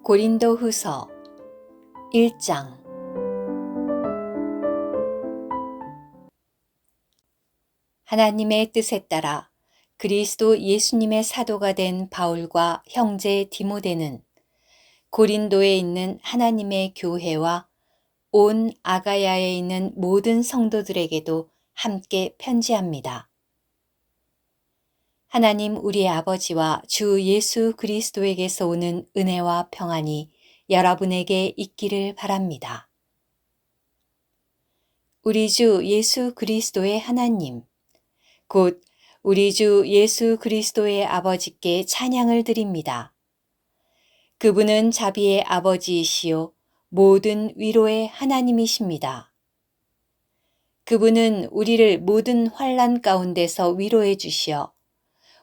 고린도후서 1장. 하나님의 뜻에 따라 그리스도 예수님의 사도가 된 바울과 형제 디모데는 고린도에 있는 하나님의 교회와 온 아가야에 있는 모든 성도들에게도 함께 편지합니다. 하나님 우리의 아버지와 주 예수 그리스도에게서 오는 은혜와 평안이 여러분에게 있기를 바랍니다. 우리 주 예수 그리스도의 하나님, 곧 우리 주 예수 그리스도의 아버지께 찬양을 드립니다. 그분은 자비의 아버지이시요 모든 위로의 하나님이십니다. 그분은 우리를 모든 환난 가운데서 위로해 주시어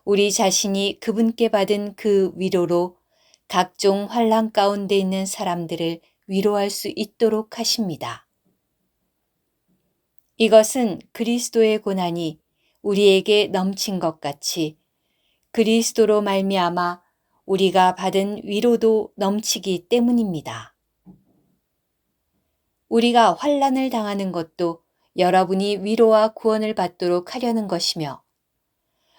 우리 자신이 그분께 받은 그 위로로 각종 환난 가운데 있는 사람들을 위로할 수 있도록 하십니다. 이것은 그리스도의 고난이 우리에게 넘친 것 같이 그리스도로 말미암아 우리가 받은 위로도 넘치기 때문입니다. 우리가 환난을 당하는 것도 여러분이 위로와 구원을 받도록 하려는 것이며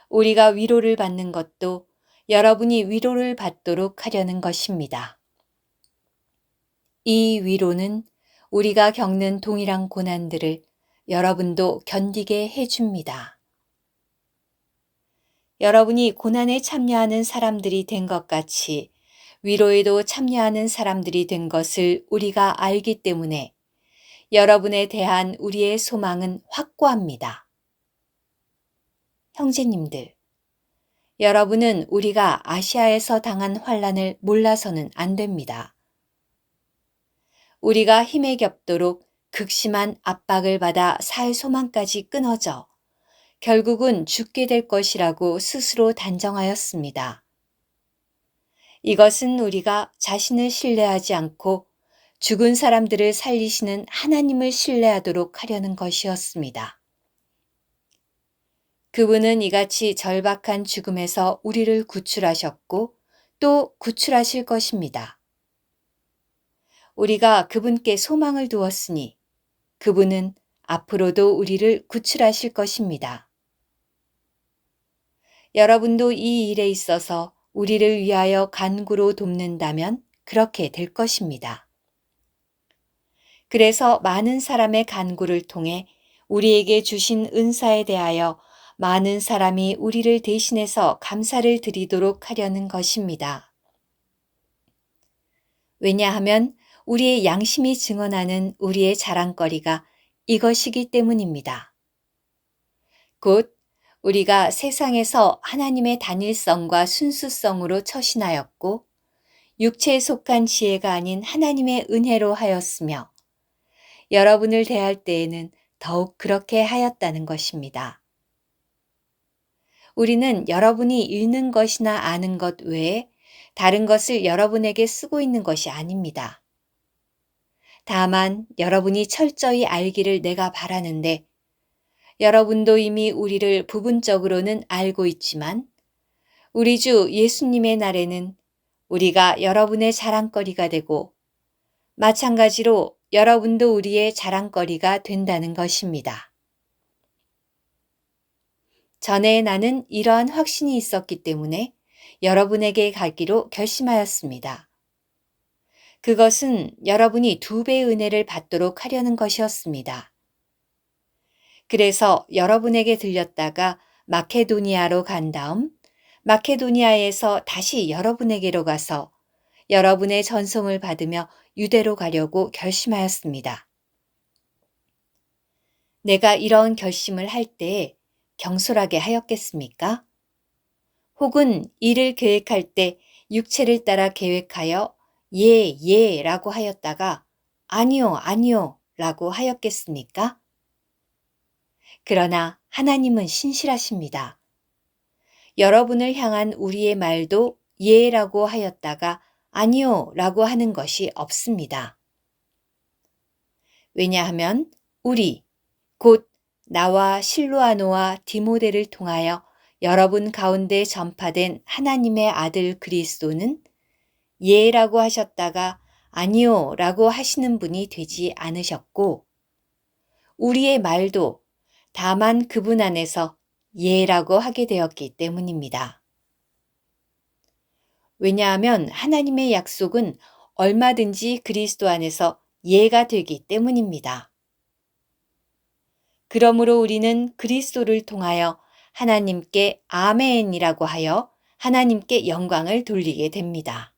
우리가 위로를 받는 것도 여러분이 위로를 받도록 하려는 것입니다. 이 위로는 우리가 겪는 동일한 고난들을 여러분도 견디게 해줍니다. 여러분이 고난에 참여하는 사람들이 된 것 같이 위로에도 참여하는 사람들이 된 것을 우리가 알기 때문에 여러분에 대한 우리의 소망은 확고합니다. 형제님들, 여러분은 우리가 아시아에서 당한 환난을 몰라서는 안 됩니다. 우리가 힘에 겹도록 극심한 압박을 받아 살 소망까지 끊어져 결국은 죽게 될 것이라고 스스로 단정하였습니다. 이것은 우리가 자신을 신뢰하지 않고 죽은 사람들을 살리시는 하나님을 신뢰하도록 하려는 것이었습니다. 그분은 이같이 절박한 죽음에서 우리를 구출하셨고 또 구출하실 것입니다. 우리가 그분께 소망을 두었으니 그분은 앞으로도 우리를 구출하실 것입니다. 여러분도 이 일에 있어서 우리를 위하여 간구로 돕는다면 그렇게 될 것입니다. 그래서 많은 사람의 간구를 통해 우리에게 주신 은사에 대하여 많은 사람이 우리를 대신해서 감사를 드리도록 하려는 것입니다. 왜냐하면 우리의 양심이 증언하는 우리의 자랑거리가 이것이기 때문입니다. 곧 우리가 세상에서 하나님의 단일성과 순수성으로 처신하였고 육체에 속한 지혜가 아닌 하나님의 은혜로 하였으며 여러분을 대할 때에는 더욱 그렇게 하였다는 것입니다. 우리는 여러분이 읽는 것이나 아는 것 외에 다른 것을 여러분에게 쓰고 있는 것이 아닙니다. 다만 여러분이 철저히 알기를 내가 바라는데 여러분도 이미 우리를 부분적으로는 알고 있지만 우리 주 예수님의 날에는 우리가 여러분의 자랑거리가 되고 마찬가지로 여러분도 우리의 자랑거리가 된다는 것입니다. 전에 나는 이러한 확신이 있었기 때문에 여러분에게 가기로 결심하였습니다. 그것은 여러분이 2배의 은혜를 받도록 하려는 것이었습니다. 그래서 여러분에게 들렸다가 마케도니아로 간 다음 마케도니아에서 다시 여러분에게로 가서 여러분의 전송을 받으며 유대로 가려고 결심하였습니다. 내가 이런 결심을 할 때에 경솔하게 하였겠습니까? 혹은 일을 계획할 때 육체를 따라 계획하여 예, 라고 하였다가 아니요 라고 하였겠습니까? 그러나 하나님은 신실하십니다. 여러분을 향한 우리의 말도 예라고 하였다가 아니요 라고 하는 것이 없습니다. 왜냐하면 우리, 곧 나와 실로아노와 디모데를 통하여 여러분 가운데 전파된 하나님의 아들 그리스도는 예라고 하셨다가 아니요 라고 하시는 분이 되지 않으셨고, 우리의 말도 다만 그분 안에서 예라고 하게 되었기 때문입니다. 왜냐하면 하나님의 약속은 얼마든지 그리스도 안에서 예가 되기 때문입니다. 그러므로 우리는 그리스도를 통하여 하나님께 아멘이라고 하여 하나님께 영광을 돌리게 됩니다.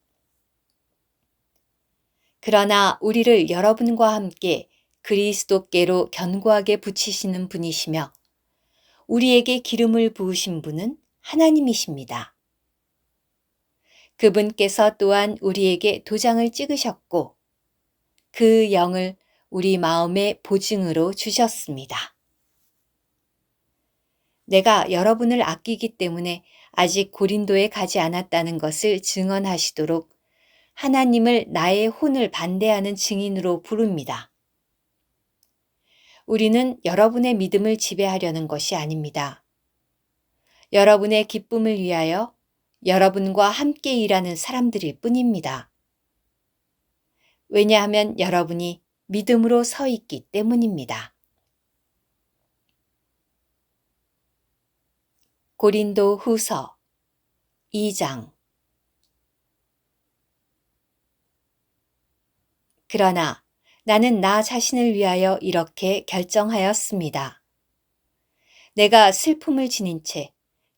그러나 우리를 여러분과 함께 그리스도께로 견고하게 붙이시는 분이시며 우리에게 기름을 부으신 분은 하나님이십니다. 그분께서 또한 우리에게 도장을 찍으셨고 그 영을 우리 마음의 보증으로 주셨습니다. 내가 여러분을 아끼기 때문에 아직 고린도에 가지 않았다는 것을 증언하시도록 하나님을 나의 혼을 반대하는 증인으로 부릅니다. 우리는 여러분의 믿음을 지배하려는 것이 아닙니다. 여러분의 기쁨을 위하여 여러분과 함께 일하는 사람들일 뿐입니다. 왜냐하면 여러분이 믿음으로 서 있기 때문입니다. 고린도 후서 2장. 그러나 나는 나 자신을 위하여 이렇게 결정하였습니다. 내가 슬픔을 지닌 채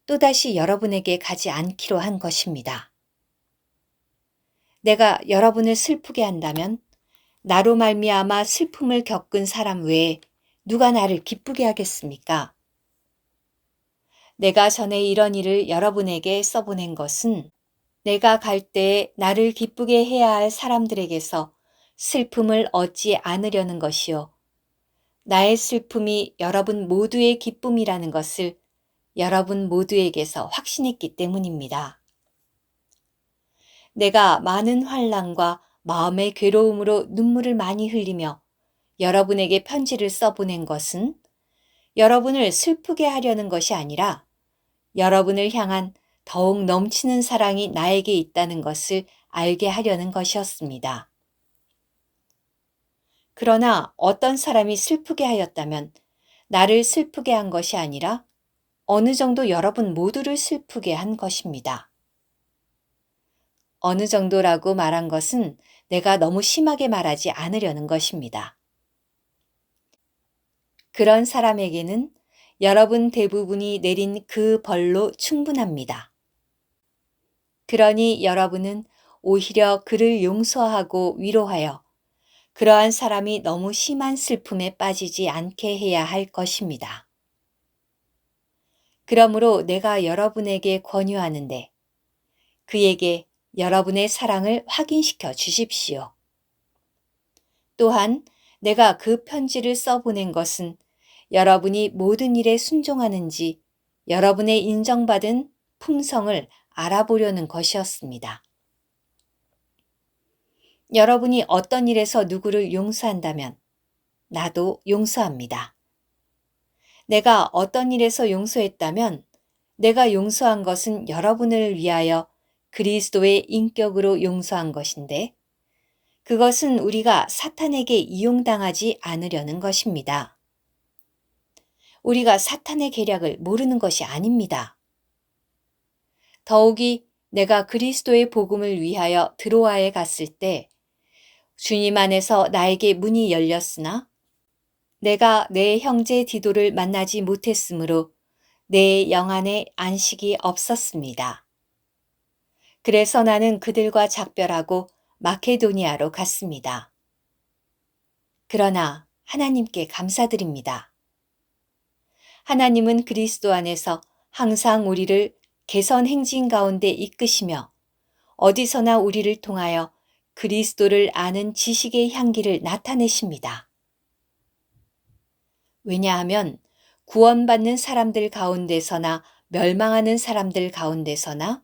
또다시 여러분에게 가지 않기로 한 것입니다. 내가 여러분을 슬프게 한다면 나로 말미암아 슬픔을 겪은 사람 외에 누가 나를 기쁘게 하겠습니까? 내가 전에 이런 일을 여러분에게 써보낸 것은 내가 갈 때에 나를 기쁘게 해야 할 사람들에게서 슬픔을 얻지 않으려는 것이요. 나의 슬픔이 여러분 모두의 기쁨이라는 것을 여러분 모두에게서 확신했기 때문입니다. 내가 많은 환난과 마음의 괴로움으로 눈물을 많이 흘리며 여러분에게 편지를 써보낸 것은 여러분을 슬프게 하려는 것이 아니라 여러분을 향한 더욱 넘치는 사랑이 나에게 있다는 것을 알게 하려는 것이었습니다. 그러나 어떤 사람이 슬프게 하였다면 나를 슬프게 한 것이 아니라 어느 정도 여러분 모두를 슬프게 한 것입니다. 어느 정도라고 말한 것은 내가 너무 심하게 말하지 않으려는 것입니다. 그런 사람에게는 여러분 대부분이 내린 그 벌로 충분합니다. 그러니 여러분은 오히려 그를 용서하고 위로하여 그러한 사람이 너무 심한 슬픔에 빠지지 않게 해야 할 것입니다. 그러므로 내가 여러분에게 권유하는데 그에게 여러분의 사랑을 확인시켜 주십시오. 또한 내가 그 편지를 써보낸 것은 여러분이 모든 일에 순종하는지 여러분의 인정받은 품성을 알아보려는 것이었습니다. 여러분이 어떤 일에서 누구를 용서한다면 나도 용서합니다. 내가 어떤 일에서 용서했다면 내가 용서한 것은 여러분을 위하여 그리스도의 인격으로 용서한 것인데 그것은 우리가 사탄에게 이용당하지 않으려는 것입니다. 우리가 사탄의 계략을 모르는 것이 아닙니다. 더욱이 내가 그리스도의 복음을 위하여 드로아에 갔을 때 주님 안에서 나에게 문이 열렸으나 내가 내 형제 디도를 만나지 못했으므로 내 영 안에 안식이 없었습니다. 그래서 나는 그들과 작별하고 마케도니아로 갔습니다. 그러나 하나님께 감사드립니다. 하나님은 그리스도 안에서 항상 우리를 개선 행진 가운데 이끄시며 어디서나 우리를 통하여 그리스도를 아는 지식의 향기를 나타내십니다. 왜냐하면 구원받는 사람들 가운데서나 멸망하는 사람들 가운데서나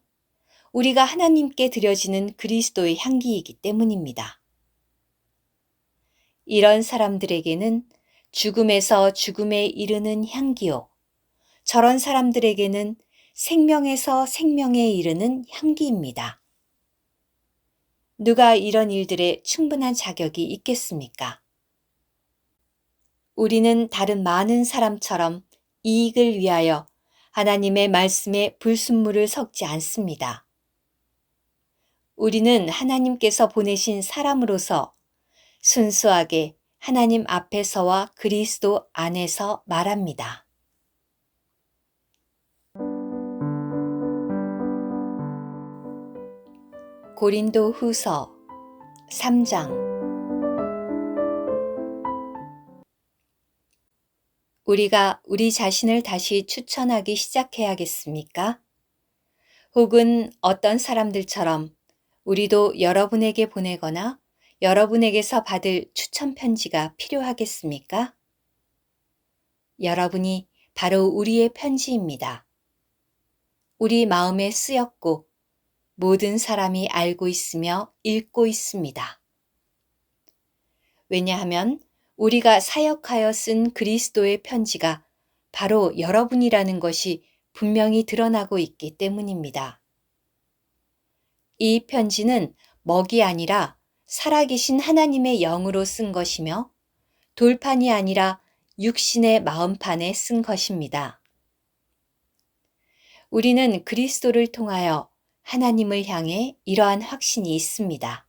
우리가 하나님께 드려지는 그리스도의 향기이기 때문입니다. 이런 사람들에게는 죽음에서 죽음에 이르는 향기요. 저런 사람들에게는 생명에서 생명에 이르는 향기입니다. 누가 이런 일들에 충분한 자격이 있겠습니까? 우리는 다른 많은 사람처럼 이익을 위하여 하나님의 말씀에 불순물을 섞지 않습니다. 우리는 하나님께서 보내신 사람으로서 순수하게 하나님 앞에서와 그리스도 안에서 말합니다. 고린도 후서 3장. 우리가 우리 자신을 다시 추천하기 시작해야겠습니까? 혹은 어떤 사람들처럼 우리도 여러분에게 보내거나 여러분에게서 받을 추천 편지가 필요하겠습니까? 여러분이 바로 우리의 편지입니다. 우리 마음에 쓰였고 모든 사람이 알고 있으며 읽고 있습니다. 왜냐하면 우리가 사역하여 쓴 그리스도의 편지가 바로 여러분이라는 것이 분명히 드러나고 있기 때문입니다. 이 편지는 먹이 아니라 살아계신 하나님의 영으로 쓴 것이며 돌판이 아니라 육신의 마음판에 쓴 것입니다. 우리는 그리스도를 통하여 하나님을 향해 이러한 확신이 있습니다.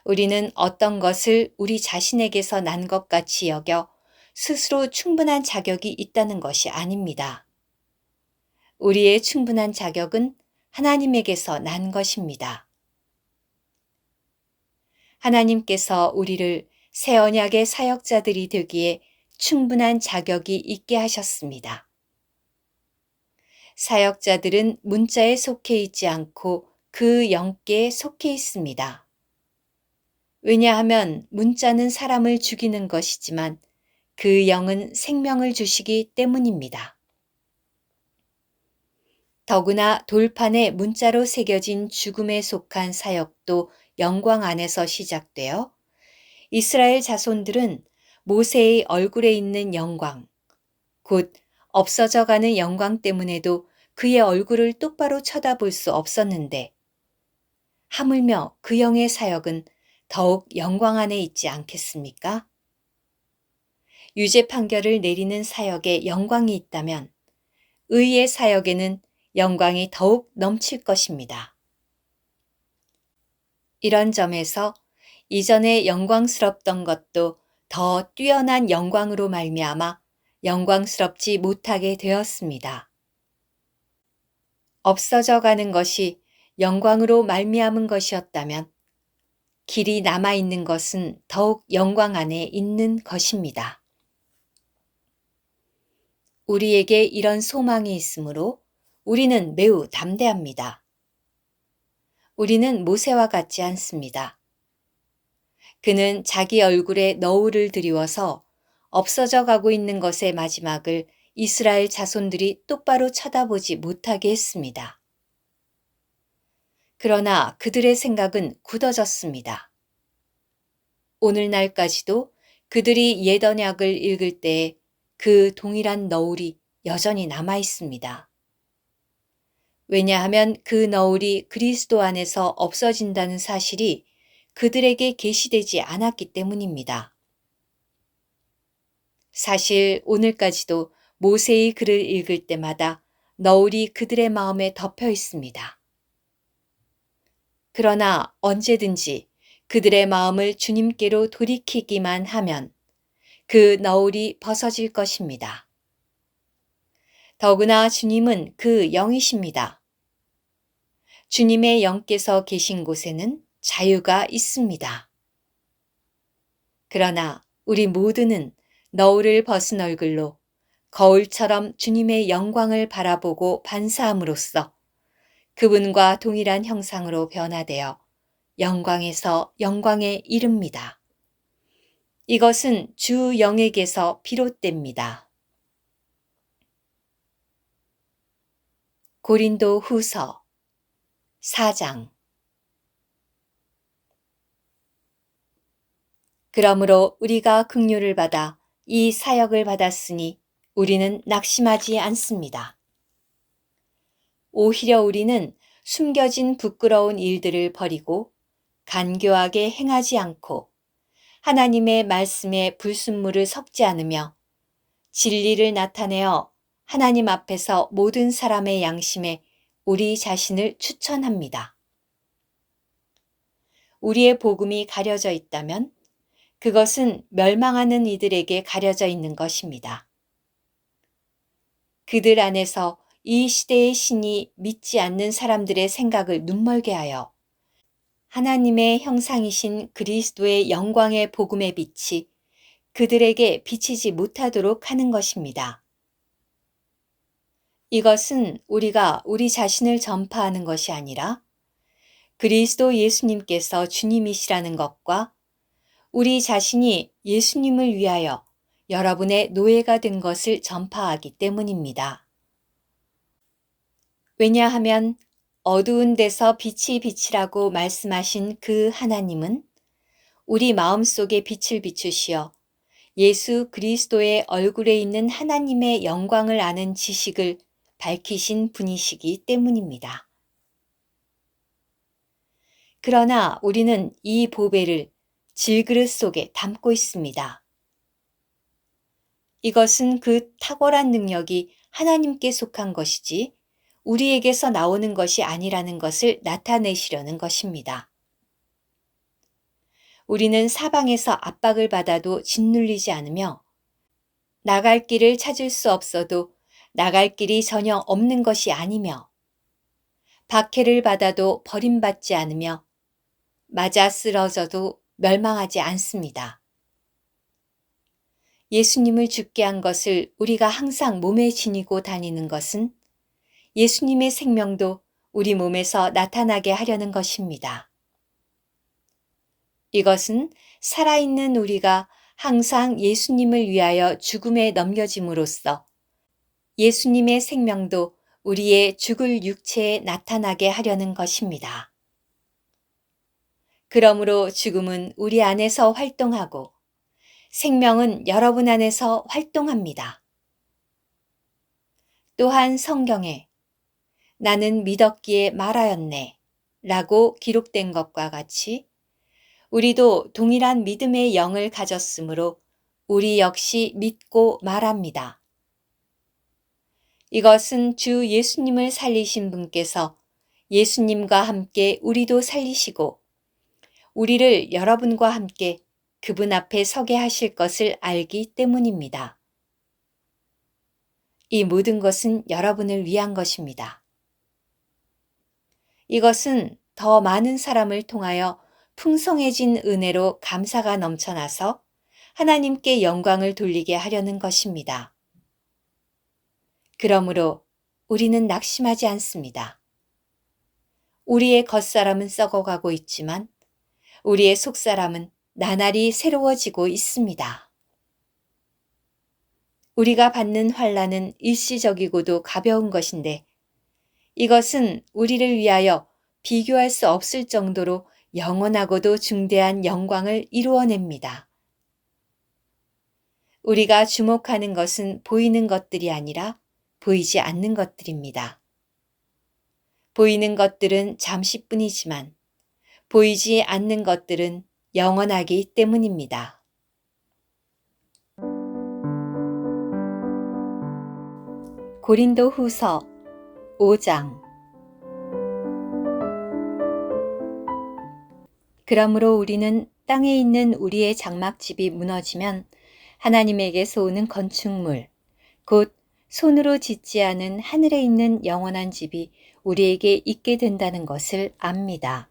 우리는 어떤 것을 우리 자신에게서 난 것 같이 여겨 스스로 충분한 자격이 있다는 것이 아닙니다. 우리의 충분한 자격은 하나님에게서 난 것입니다. 하나님께서 우리를 새 언약의 사역자들이 되기에 충분한 자격이 있게 하셨습니다. 사역자들은 문자에 속해 있지 않고 그 영계에 속해 있습니다. 왜냐하면 문자는 사람을 죽이는 것이지만 그 영은 생명을 주시기 때문입니다. 더구나 돌판에 문자로 새겨진 죽음에 속한 사역도 영광 안에서 시작되어 이스라엘 자손들은 모세의 얼굴에 있는 영광, 곧 없어져가는 영광 때문에도 그의 얼굴을 똑바로 쳐다볼 수 없었는데 하물며 그 영의 사역은 더욱 영광 안에 있지 않겠습니까? 유죄 판결을 내리는 사역에 영광이 있다면 의의 사역에는 영광이 더욱 넘칠 것입니다. 이런 점에서 이전에 영광스럽던 것도 더 뛰어난 영광으로 말미암아 영광스럽지 못하게 되었습니다. 없어져 가는 것이 영광으로 말미암은 것이었다면 길이 남아있는 것은 더욱 영광 안에 있는 것입니다. 우리에게 이런 소망이 있으므로 우리는 매우 담대합니다. 우리는 모세와 같지 않습니다. 그는 자기 얼굴에 너울을 드리워서 없어져 가고 있는 것의 마지막을 이스라엘 자손들이 똑바로 쳐다보지 못하게 했습니다. 그러나 그들의 생각은 굳어졌습니다. 오늘날까지도 그들이 옛 언약을 읽을 때에 그 동일한 너울이 여전히 남아 있습니다. 왜냐하면 그 너울이 그리스도 안에서 없어진다는 사실이 그들에게 계시되지 않았기 때문입니다. 사실 오늘까지도 모세의 글을 읽을 때마다 너울이 그들의 마음에 덮여 있습니다. 그러나 언제든지 그들의 마음을 주님께로 돌이키기만 하면 그 너울이 벗어질 것입니다. 더구나 주님은 그 영이십니다. 주님의 영께서 계신 곳에는 자유가 있습니다. 그러나 우리 모두는 너울을 벗은 얼굴로 거울처럼 주님의 영광을 바라보고 반사함으로써 그분과 동일한 형상으로 변화되어 영광에서 영광에 이릅니다. 이것은 주 영에게서 비롯됩니다. 고린도 후서 4장. 그러므로 우리가 긍휼을 받아 이 사역을 받았으니 우리는 낙심하지 않습니다. 오히려 우리는 숨겨진 부끄러운 일들을 버리고 간교하게 행하지 않고 하나님의 말씀에 불순물을 섞지 않으며 진리를 나타내어 하나님 앞에서 모든 사람의 양심에 우리 자신을 추천합니다. 우리의 복음이 가려져 있다면 그것은 멸망하는 이들에게 가려져 있는 것입니다. 그들 안에서 이 시대의 신이 믿지 않는 사람들의 생각을 눈멀게 하여 하나님의 형상이신 그리스도의 영광의 복음의 빛이 그들에게 비치지 못하도록 하는 것입니다. 이것은 우리가 우리 자신을 전파하는 것이 아니라 그리스도 예수님께서 주님이시라는 것과 우리 자신이 예수님을 위하여 여러분의 노예가 된 것을 전파하기 때문입니다. 왜냐하면 어두운 데서 빛이 비치라고 말씀하신 그 하나님은 우리 마음속에 빛을 비추시어 예수 그리스도의 얼굴에 있는 하나님의 영광을 아는 지식을 밝히신 분이시기 때문입니다. 그러나 우리는 이 보배를 질그릇 속에 담고 있습니다. 이것은 그 탁월한 능력이 하나님께 속한 것이지 우리에게서 나오는 것이 아니라는 것을 나타내시려는 것입니다. 우리는 사방에서 압박을 받아도 짓눌리지 않으며 나갈 길을 찾을 수 없어도 나갈 길이 전혀 없는 것이 아니며 박해를 받아도 버림받지 않으며 맞아 쓰러져도 멸망하지 않습니다. 예수님을 죽게 한 것을 우리가 항상 몸에 지니고 다니는 것은 예수님의 생명도 우리 몸에서 나타나게 하려는 것입니다. 이것은 살아있는 우리가 항상 예수님을 위하여 죽음에 넘겨짐으로써 예수님의 생명도 우리의 죽을 육체에 나타나게 하려는 것입니다. 그러므로 죽음은 우리 안에서 활동하고 생명은 여러분 안에서 활동합니다. 또한 성경에 나는 믿었기에 말하였네 라고 기록된 것과 같이 우리도 동일한 믿음의 영을 가졌으므로 우리 역시 믿고 말합니다. 이것은 주 예수님을 살리신 분께서 예수님과 함께 우리도 살리시고 우리를 여러분과 함께 그분 앞에 서게 하실 것을 알기 때문입니다. 이 모든 것은 여러분을 위한 것입니다. 이것은 더 많은 사람을 통하여 풍성해진 은혜로 감사가 넘쳐나서 하나님께 영광을 돌리게 하려는 것입니다. 그러므로 우리는 낙심하지 않습니다. 우리의 겉사람은 썩어가고 있지만 우리의 속사람은 나날이 새로워지고 있습니다. 우리가 받는 환난은 일시적이고도 가벼운 것인데 이것은 우리를 위하여 비교할 수 없을 정도로 영원하고도 중대한 영광을 이루어냅니다. 우리가 주목하는 것은 보이는 것들이 아니라 보이지 않는 것들입니다. 보이는 것들은 잠시뿐이지만 보이지 않는 것들은 영원하기 때문입니다. 고린도 후서 5장 그러므로 우리는 땅에 있는 우리의 장막집이 무너지면 하나님에게서 오는 건축물, 곧 손으로 짓지 않은 하늘에 있는 영원한 집이 우리에게 있게 된다는 것을 압니다.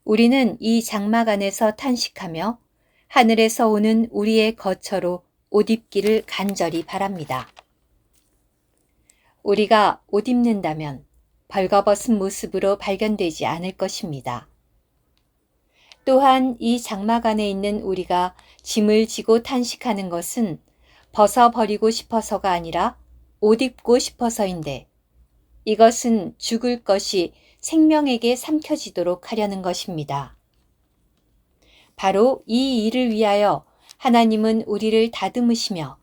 우리는 이 장막 안에서 탄식하며 하늘에서 오는 우리의 거처로 옷 입기를 간절히 바랍니다. 우리가 옷 입는다면 벌거벗은 모습으로 발견되지 않을 것입니다. 또한 이 장막 안에 있는 우리가 짐을 지고 탄식하는 것은 벗어버리고 싶어서가 아니라 옷 입고 싶어서인데 이것은 죽을 것이 생명에게 삼켜지도록 하려는 것입니다. 바로 이 일을 위하여 하나님은 우리를 다듬으시며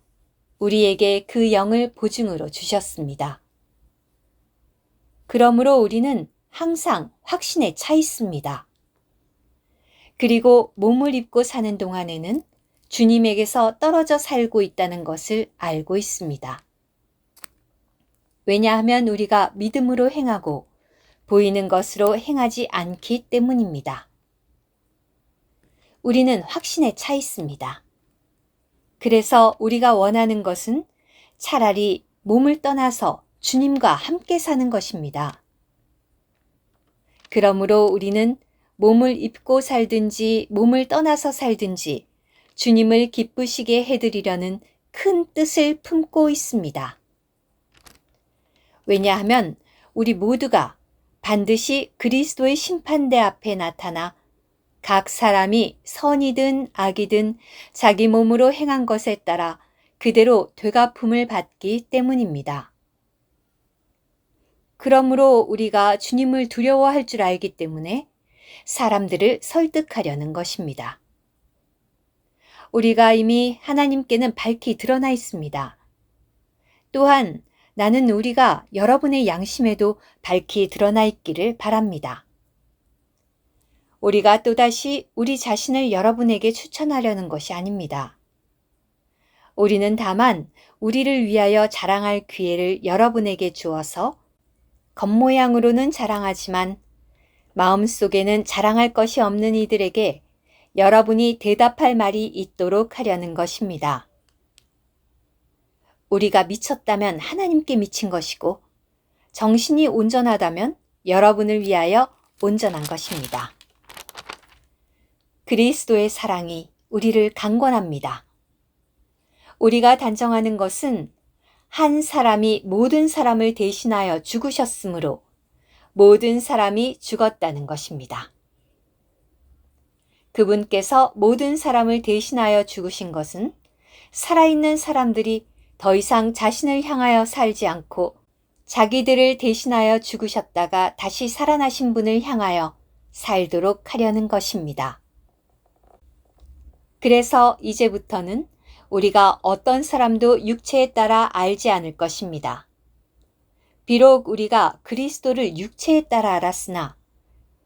우리에게 그 영을 보증으로 주셨습니다. 그러므로 우리는 항상 확신에 차 있습니다. 그리고 몸을 입고 사는 동안에는 주님에게서 떨어져 살고 있다는 것을 알고 있습니다. 왜냐하면 우리가 믿음으로 행하고 보이는 것으로 행하지 않기 때문입니다. 우리는 확신에 차 있습니다. 그래서 우리가 원하는 것은 차라리 몸을 떠나서 주님과 함께 사는 것입니다. 그러므로 우리는 몸을 입고 살든지 몸을 떠나서 살든지 주님을 기쁘시게 해드리려는 큰 뜻을 품고 있습니다. 왜냐하면 우리 모두가 반드시 그리스도의 심판대 앞에 나타나 각 사람이 선이든 악이든 자기 몸으로 행한 것에 따라 그대로 되갚음을 받기 때문입니다. 그러므로 우리가 주님을 두려워할 줄 알기 때문에 사람들을 설득하려는 것입니다. 우리가 이미 하나님께는 밝히 드러나 있습니다. 또한 나는 우리가 여러분의 양심에도 밝히 드러나 있기를 바랍니다. 우리가 또다시 우리 자신을 여러분에게 추천하려는 것이 아닙니다. 우리는 다만 우리를 위하여 자랑할 기회를 여러분에게 주어서 겉모양으로는 자랑하지만 마음속에는 자랑할 것이 없는 이들에게 여러분이 대답할 말이 있도록 하려는 것입니다. 우리가 미쳤다면 하나님께 미친 것이고 정신이 온전하다면 여러분을 위하여 온전한 것입니다. 그리스도의 사랑이 우리를 강권합니다. 우리가 단정하는 것은 한 사람이 모든 사람을 대신하여 죽으셨으므로 모든 사람이 죽었다는 것입니다. 그분께서 모든 사람을 대신하여 죽으신 것은 살아있는 사람들이 더 이상 자신을 향하여 살지 않고 자기들을 대신하여 죽으셨다가 다시 살아나신 분을 향하여 살도록 하려는 것입니다. 그래서 이제부터는 우리가 어떤 사람도 육체에 따라 알지 않을 것입니다. 비록 우리가 그리스도를 육체에 따라 알았으나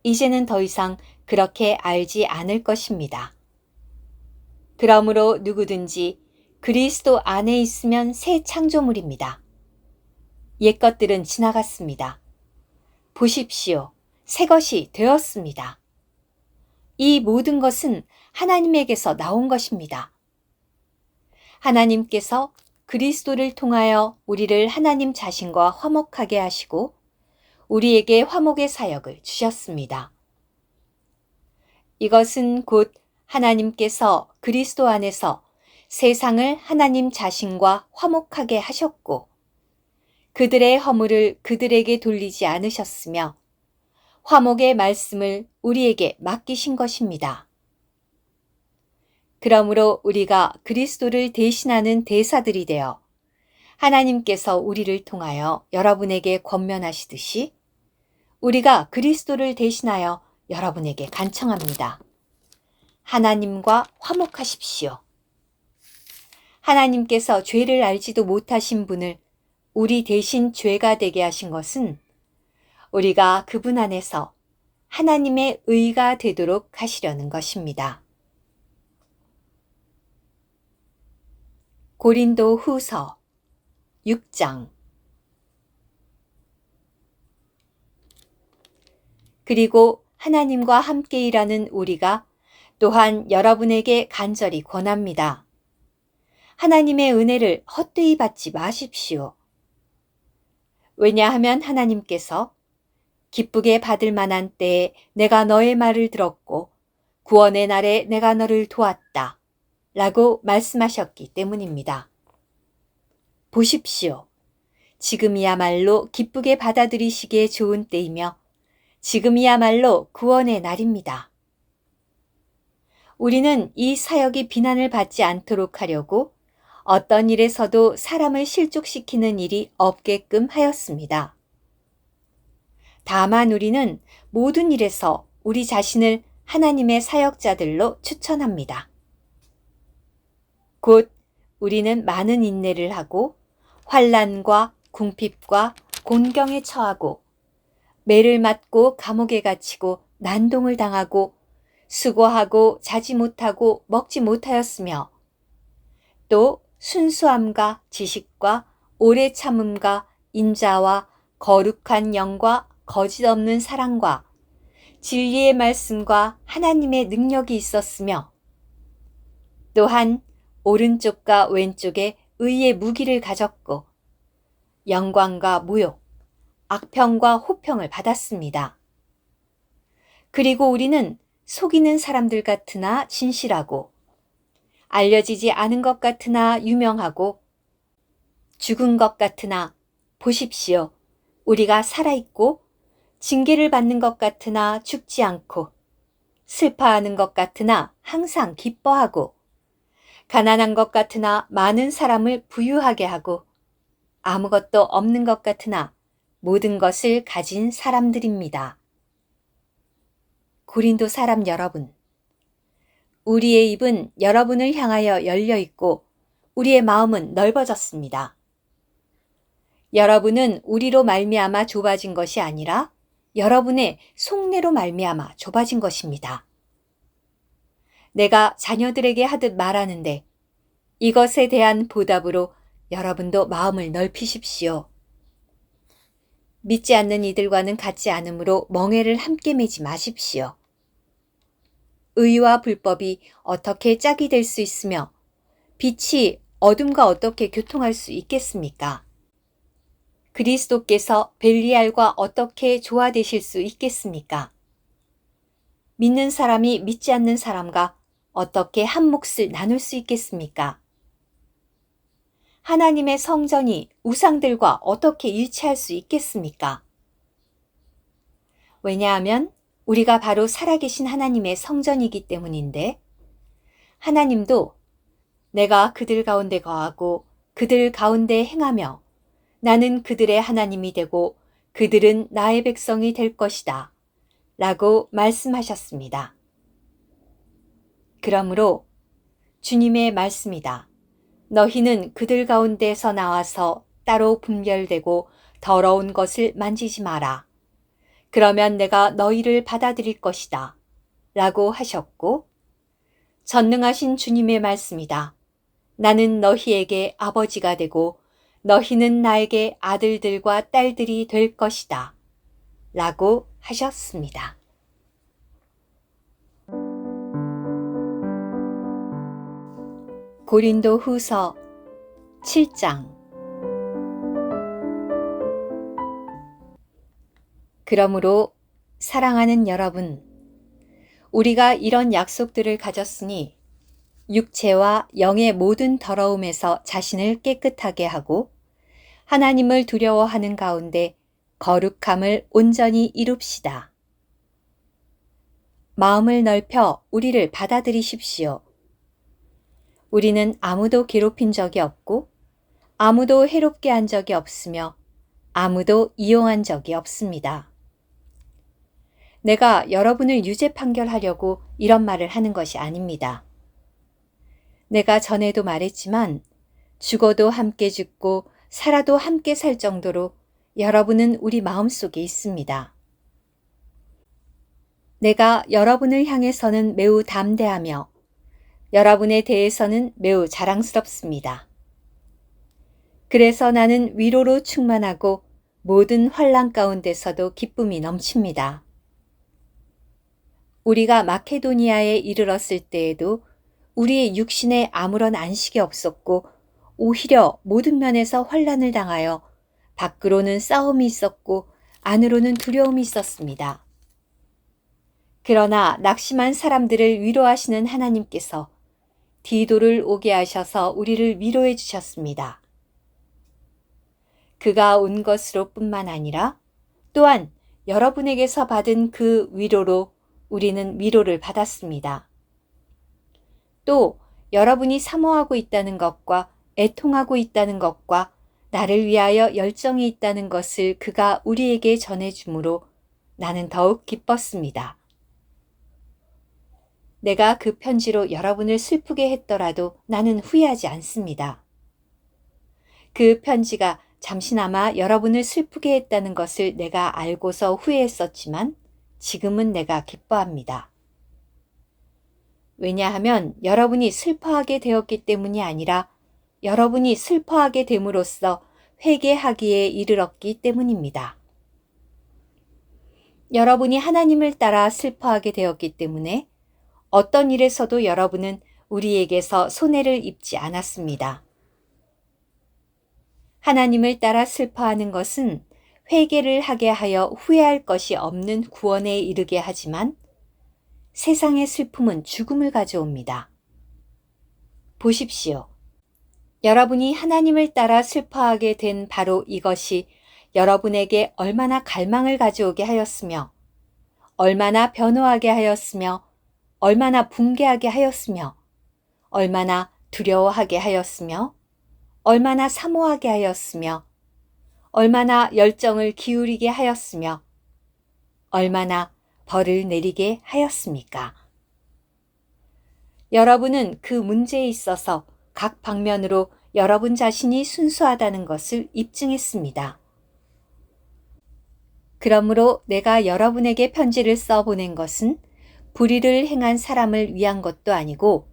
이제는 더 이상 그렇게 알지 않을 것입니다. 그러므로 누구든지 그리스도 안에 있으면 새 창조물입니다. 옛 것들은 지나갔습니다. 보십시오. 새 것이 되었습니다. 이 모든 것은 하나님에게서 나온 것입니다. 하나님께서 그리스도를 통하여 우리를 하나님 자신과 화목하게 하시고 우리에게 화목의 사역을 주셨습니다. 이것은 곧 하나님께서 그리스도 안에서 세상을 하나님 자신과 화목하게 하셨고 그들의 허물을 그들에게 돌리지 않으셨으며 화목의 말씀을 우리에게 맡기신 것입니다. 그러므로 우리가 그리스도를 대신하는 대사들이 되어 하나님께서 우리를 통하여 여러분에게 권면하시듯이 우리가 그리스도를 대신하여 여러분에게 간청합니다. 하나님과 화목하십시오. 하나님께서 죄를 알지도 못하신 분을 우리 대신 죄가 되게 하신 것은 우리가 그분 안에서 하나님의 의가 되도록 하시려는 것입니다. 고린도 후서 6장. 그리고 하나님과 함께 일하는 우리가 또한 여러분에게 간절히 권합니다. 하나님의 은혜를 헛되이 받지 마십시오. 왜냐하면 하나님께서 기쁘게 받을 만한 때에 내가 너의 말을 들었고 구원의 날에 내가 너를 도왔다 라고 말씀하셨기 때문입니다. 보십시오. 지금이야말로 기쁘게 받아들이시기에 좋은 때이며 지금이야말로 구원의 날입니다. 우리는 이 사역이 비난을 받지 않도록 하려고 어떤 일에서도 사람을 실족시키는 일이 없게끔 하였습니다. 다만 우리는 모든 일에서 우리 자신을 하나님의 사역자들로 추천합니다. 곧 우리는 많은 인내를 하고 환난과 궁핍과 곤경에 처하고 매를 맞고 감옥에 갇히고 난동을 당하고 수고하고 자지 못하고 먹지 못하였으며 또 순수함과 지식과 오래 참음과 인자와 거룩한 영과 거짓 없는 사랑과 진리의 말씀과 하나님의 능력이 있었으며 또한 오른쪽과 왼쪽에 의의 무기를 가졌고 영광과 모욕, 악평과 호평을 받았습니다. 그리고 우리는 속이는 사람들 같으나 진실하고 알려지지 않은 것 같으나 유명하고 죽은 것 같으나 보십시오. 우리가 살아있고 징계를 받는 것 같으나 죽지 않고 슬퍼하는 것 같으나 항상 기뻐하고 가난한 것 같으나 많은 사람을 부유하게 하고 아무것도 없는 것 같으나 모든 것을 가진 사람들입니다. 고린도 사람 여러분, 우리의 입은 여러분을 향하여 열려 있고 우리의 마음은 넓어졌습니다. 여러분은 우리로 말미암아 좁아진 것이 아니라 여러분의 속내로 말미암아 좁아진 것입니다. 내가 자녀들에게 하듯 말하는데 이것에 대한 보답으로 여러분도 마음을 넓히십시오. 믿지 않는 이들과는 같지 않으므로 멍에를 함께 매지 마십시오. 의와 불법이 어떻게 짝이 될 수 있으며 빛이 어둠과 어떻게 교통할 수 있겠습니까? 그리스도께서 벨리알과 어떻게 조화되실 수 있겠습니까? 믿는 사람이 믿지 않는 사람과 어떻게 한 몫을 나눌 수 있겠습니까? 하나님의 성전이 우상들과 어떻게 일치할 수 있겠습니까? 왜냐하면 우리가 바로 살아계신 하나님의 성전이기 때문인데 하나님도 내가 그들 가운데 거하고 그들 가운데 행하며 나는 그들의 하나님이 되고 그들은 나의 백성이 될 것이다 라고 말씀하셨습니다. 그러므로 주님의 말씀이다. 너희는 그들 가운데서 나와서 따로 분별되고 더러운 것을 만지지 마라. 그러면 내가 너희를 받아들일 것이다. 라고 하셨고 전능하신 주님의 말씀이다. 나는 너희에게 아버지가 되고 너희는 나에게 아들들과 딸들이 될 것이다. 라고 하셨습니다. 고린도 후서 7장. 그러므로 사랑하는 여러분, 우리가 이런 약속들을 가졌으니 육체와 영의 모든 더러움에서 자신을 깨끗하게 하고 하나님을 두려워하는 가운데 거룩함을 온전히 이룹시다. 마음을 넓혀 우리를 받아들이십시오. 우리는 아무도 괴롭힌 적이 없고 아무도 해롭게 한 적이 없으며 아무도 이용한 적이 없습니다. 내가 여러분을 유죄 판결하려고 이런 말을 하는 것이 아닙니다. 내가 전에도 말했지만 죽어도 함께 죽고 살아도 함께 살 정도로 여러분은 우리 마음속에 있습니다. 내가 여러분을 향해서는 매우 담대하며 여러분에 대해서는 매우 자랑스럽습니다. 그래서 나는 위로로 충만하고 모든 환난 가운데서도 기쁨이 넘칩니다. 우리가 마케도니아에 이르렀을 때에도 우리의 육신에 아무런 안식이 없었고 오히려 모든 면에서 환난을 당하여 밖으로는 싸움이 있었고 안으로는 두려움이 있었습니다. 그러나 낙심한 사람들을 위로하시는 하나님께서 디도를 오게 하셔서 우리를 위로해 주셨습니다. 그가 온 것으로 뿐만 아니라 또한 여러분에게서 받은 그 위로로 우리는 위로를 받았습니다. 또 여러분이 사모하고 있다는 것과 애통하고 있다는 것과 나를 위하여 열정이 있다는 것을 그가 우리에게 전해주므로 나는 더욱 기뻤습니다. 내가 그 편지로 여러분을 슬프게 했더라도 나는 후회하지 않습니다. 그 편지가 잠시나마 여러분을 슬프게 했다는 것을 내가 알고서 후회했었지만 지금은 내가 기뻐합니다. 왜냐하면 여러분이 슬퍼하게 되었기 때문이 아니라 여러분이 슬퍼하게 됨으로써 회개하기에 이르렀기 때문입니다. 여러분이 하나님을 따라 슬퍼하게 되었기 때문에 어떤 일에서도 여러분은 우리에게서 손해를 입지 않았습니다. 하나님을 따라 슬퍼하는 것은 회개를 하게 하여 후회할 것이 없는 구원에 이르게 하지만 세상의 슬픔은 죽음을 가져옵니다. 보십시오. 여러분이 하나님을 따라 슬퍼하게 된 바로 이것이 여러분에게 얼마나 갈망을 가져오게 하였으며 얼마나 변호하게 하였으며 얼마나 붕괴하게 하였으며 얼마나 두려워하게 하였으며 얼마나 사모하게 하였으며 얼마나 열정을 기울이게 하였으며 얼마나 벌을 내리게 하였습니까? 여러분은 그 문제에 있어서 각 방면으로 여러분 자신이 순수하다는 것을 입증했습니다. 그러므로 내가 여러분에게 편지를 써보낸 것은 불의를 행한 사람을 위한 것도 아니고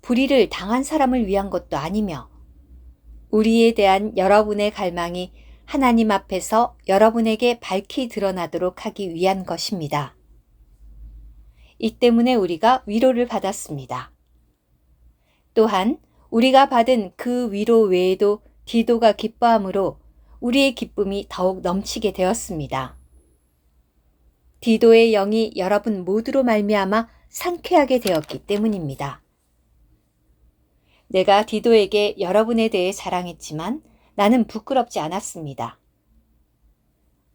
불의를 당한 사람을 위한 것도 아니며 우리에 대한 여러분의 갈망이 하나님 앞에서 여러분에게 밝히 드러나도록 하기 위한 것입니다. 이 때문에 우리가 위로를 받았습니다. 또한 우리가 받은 그 위로 외에도 디도가 기뻐함으로 우리의 기쁨이 더욱 넘치게 되었습니다. 디도의 영이 여러분 모두로 말미암아 상쾌하게 되었기 때문입니다. 내가 디도에게 여러분에 대해 자랑했지만 나는 부끄럽지 않았습니다.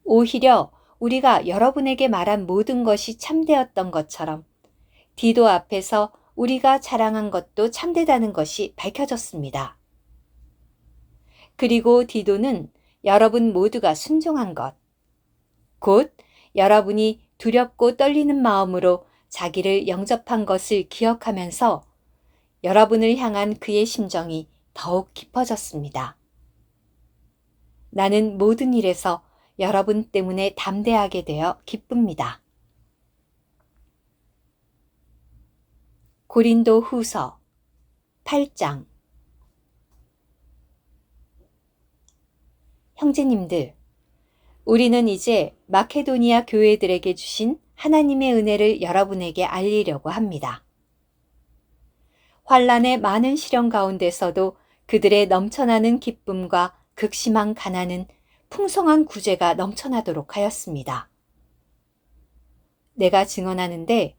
오히려 우리가 여러분에게 말한 모든 것이 참되었던 것처럼 디도 앞에서 우리가 자랑한 것도 참되다는 것이 밝혀졌습니다. 그리고 디도는 여러분 모두가 순종한 것, 곧 여러분이 두렵고 떨리는 마음으로 자기를 영접한 것을 기억하면서 여러분을 향한 그의 심정이 더욱 깊어졌습니다. 나는 모든 일에서 여러분 때문에 담대하게 되어 기쁩니다. 고린도 후서 8장. 형제님들, 우리는 이제 마케도니아 교회들에게 주신 하나님의 은혜를 여러분에게 알리려고 합니다. 환난의 많은 시련 가운데서도 그들의 넘쳐나는 기쁨과 극심한 가난은 풍성한 구제가 넘쳐나도록 하였습니다. 내가 증언하는데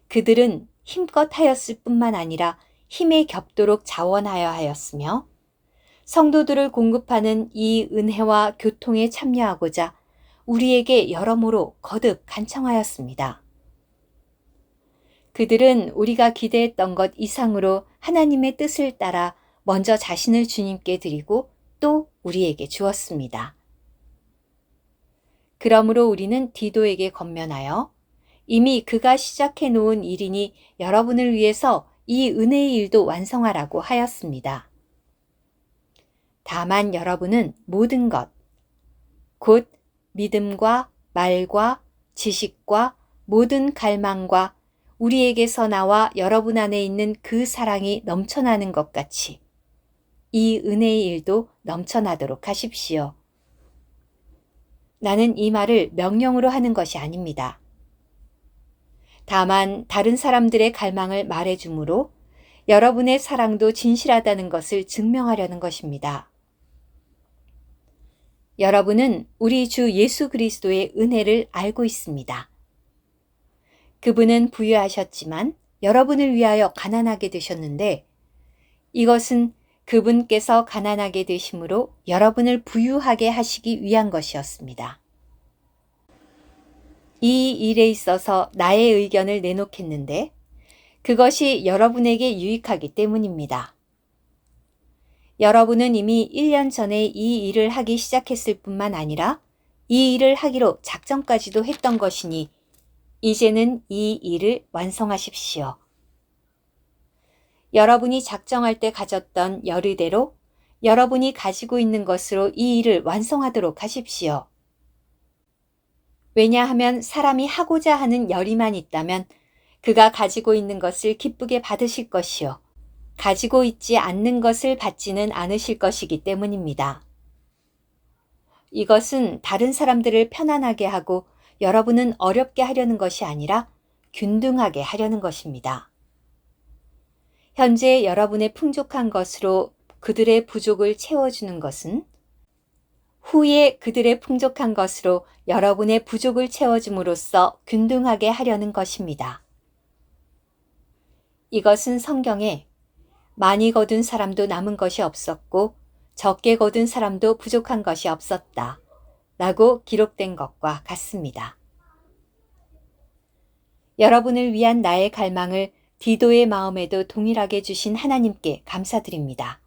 그들은 힘껏 하였을 뿐만 아니라 힘에 겹도록 자원하여 하였으며 성도들을 공급하는 이 은혜와 교통에 참여하고자 우리에게 여러모로 거듭 간청하였습니다. 그들은 우리가 기대했던 것 이상으로 하나님의 뜻을 따라 먼저 자신을 주님께 드리고 또 우리에게 주었습니다. 그러므로 우리는 디도에게 권면하여 이미 그가 시작해 놓은 일이니 여러분을 위해서 이 은혜의 일도 완성하라고 하였습니다. 다만 여러분은 모든 것, 곧 믿음과 말과 지식과 모든 갈망과 우리에게서 나와 여러분 안에 있는 그 사랑이 넘쳐나는 것 같이 이 은혜의 일도 넘쳐나도록 하십시오. 나는 이 말을 명령으로 하는 것이 아닙니다. 다만 다른 사람들의 갈망을 말해주므로 여러분의 사랑도 진실하다는 것을 증명하려는 것입니다. 여러분은 우리 주 예수 그리스도의 은혜를 알고 있습니다. 그분은 부유하셨지만 여러분을 위하여 가난하게 되셨는데 이것은 그분께서 가난하게 되심으로 여러분을 부유하게 하시기 위한 것이었습니다. 이 일에 있어서 나의 의견을 내놓겠는데 그것이 여러분에게 유익하기 때문입니다. 여러분은 이미 1년 전에 이 일을 하기 시작했을 뿐만 아니라 이 일을 하기로 작정까지도 했던 것이니 이제는 이 일을 완성하십시오. 여러분이 작정할 때 가졌던 열의대로 여러분이 가지고 있는 것으로 이 일을 완성하도록 하십시오. 왜냐하면 사람이 하고자 하는 열의만 있다면 그가 가지고 있는 것을 기쁘게 받으실 것이요. 가지고 있지 않는 것을 받지는 않으실 것이기 때문입니다. 이것은 다른 사람들을 편안하게 하고 여러분은 어렵게 하려는 것이 아니라 균등하게 하려는 것입니다. 현재 여러분의 풍족한 것으로 그들의 부족을 채워주는 것은 후에 그들의 풍족한 것으로 여러분의 부족을 채워줌으로써 균등하게 하려는 것입니다. 이것은 성경에 많이 거둔 사람도 남은 것이 없었고 적게 거둔 사람도 부족한 것이 없었다 라고 기록된 것과 같습니다. 여러분을 위한 나의 갈망을 디도의 마음에도 동일하게 주신 하나님께 감사드립니다.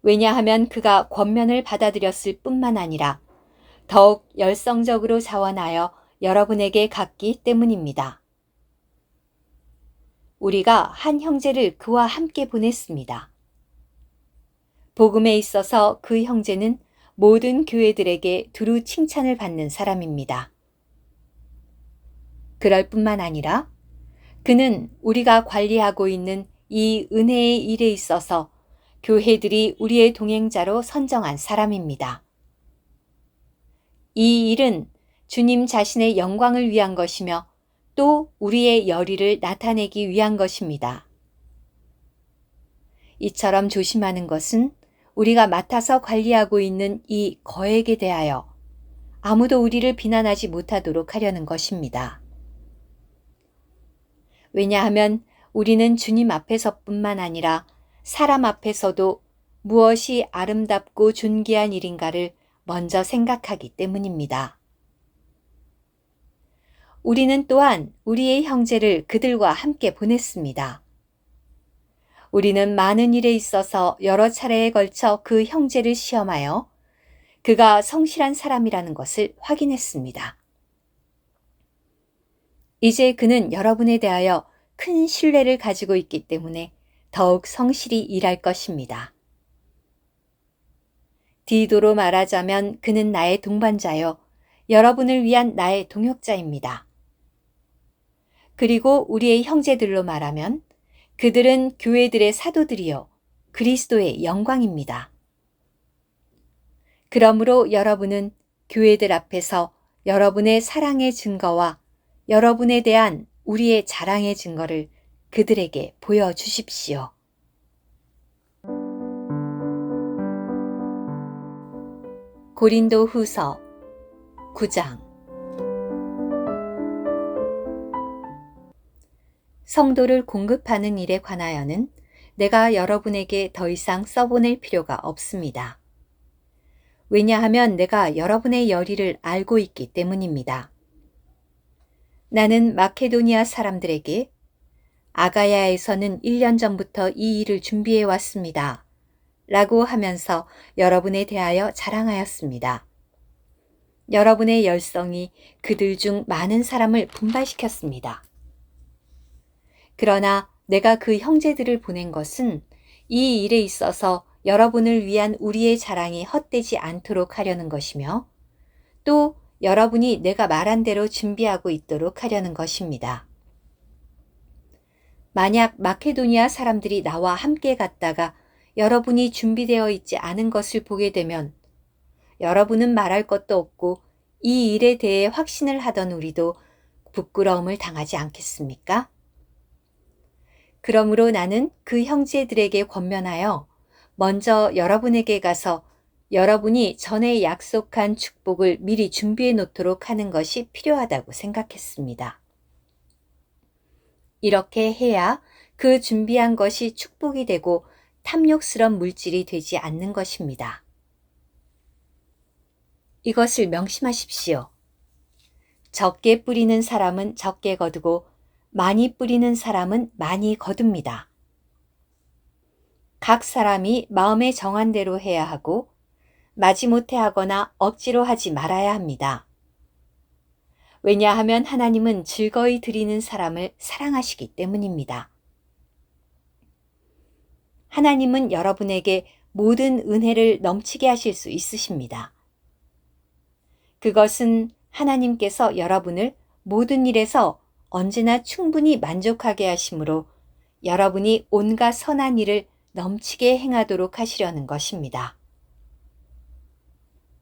왜냐하면 그가 권면을 받아들였을 뿐만 아니라 더욱 열성적으로 자원하여 여러분에게 갔기 때문입니다. 우리가 한 형제를 그와 함께 보냈습니다. 복음에 있어서 그 형제는 모든 교회들에게 두루 칭찬을 받는 사람입니다. 그럴 뿐만 아니라 그는 우리가 관리하고 있는 이 은혜의 일에 있어서 교회들이 우리의 동행자로 선정한 사람입니다. 이 일은 주님 자신의 영광을 위한 것이며 또 우리의 열의를 나타내기 위한 것입니다. 이처럼 조심하는 것은 우리가 맡아서 관리하고 있는 이 거액에 대하여 아무도 우리를 비난하지 못하도록 하려는 것입니다. 왜냐하면 우리는 주님 앞에서뿐만 아니라 사람 앞에서도 무엇이 아름답고 존귀한 일인가를 먼저 생각하기 때문입니다. 우리는 또한 우리의 형제를 그들과 함께 보냈습니다. 우리는 많은 일에 있어서 여러 차례에 걸쳐 그 형제를 시험하여 그가 성실한 사람이라는 것을 확인했습니다. 이제 그는 여러분에 대하여 큰 신뢰를 가지고 있기 때문에 더욱 성실히 일할 것입니다. 디도로 말하자면 그는 나의 동반자요, 여러분을 위한 나의 동역자입니다. 그리고 우리의 형제들로 말하면 그들은 교회들의 사도들이요, 그리스도의 영광입니다. 그러므로 여러분은 교회들 앞에서 여러분의 사랑의 증거와 여러분에 대한 우리의 자랑의 증거를 그들에게 보여주십시오. 고린도 후서 9장. 성도를 공급하는 일에 관하여는 내가 여러분에게 더 이상 써보낼 필요가 없습니다. 왜냐하면 내가 여러분의 열의를 알고 있기 때문입니다. 나는 마케도니아 사람들에게 아가야에서는 1년 전부터 이 일을 준비해 왔습니다. 라고 하면서 여러분에 대하여 자랑하였습니다. 여러분의 열성이 그들 중 많은 사람을 분발시켰습니다. 그러나 내가 그 형제들을 보낸 것은 이 일에 있어서 여러분을 위한 우리의 자랑이 헛되지 않도록 하려는 것이며 또 여러분이 내가 말한 대로 준비하고 있도록 하려는 것입니다. 만약 마케도니아 사람들이 나와 함께 갔다가 여러분이 준비되어 있지 않은 것을 보게 되면 여러분은 말할 것도 없고 이 일에 대해 확신을 하던 우리도 부끄러움을 당하지 않겠습니까? 그러므로 나는 그 형제들에게 권면하여 먼저 여러분에게 가서 여러분이 전에 약속한 축복을 미리 준비해 놓도록 하는 것이 필요하다고 생각했습니다. 이렇게 해야 그 준비한 것이 축복이 되고 탐욕스런 물질이 되지 않는 것입니다. 이것을 명심하십시오. 적게 뿌리는 사람은 적게 거두고 많이 뿌리는 사람은 많이 거둡니다. 각 사람이 마음에 정한 대로 해야 하고 마지못해 하거나 억지로 하지 말아야 합니다. 왜냐하면 하나님은 즐거이 드리는 사람을 사랑하시기 때문입니다. 하나님은 여러분에게 모든 은혜를 넘치게 하실 수 있으십니다. 그것은 하나님께서 여러분을 모든 일에서 언제나 충분히 만족하게 하심으로 여러분이 온갖 선한 일을 넘치게 행하도록 하시려는 것입니다.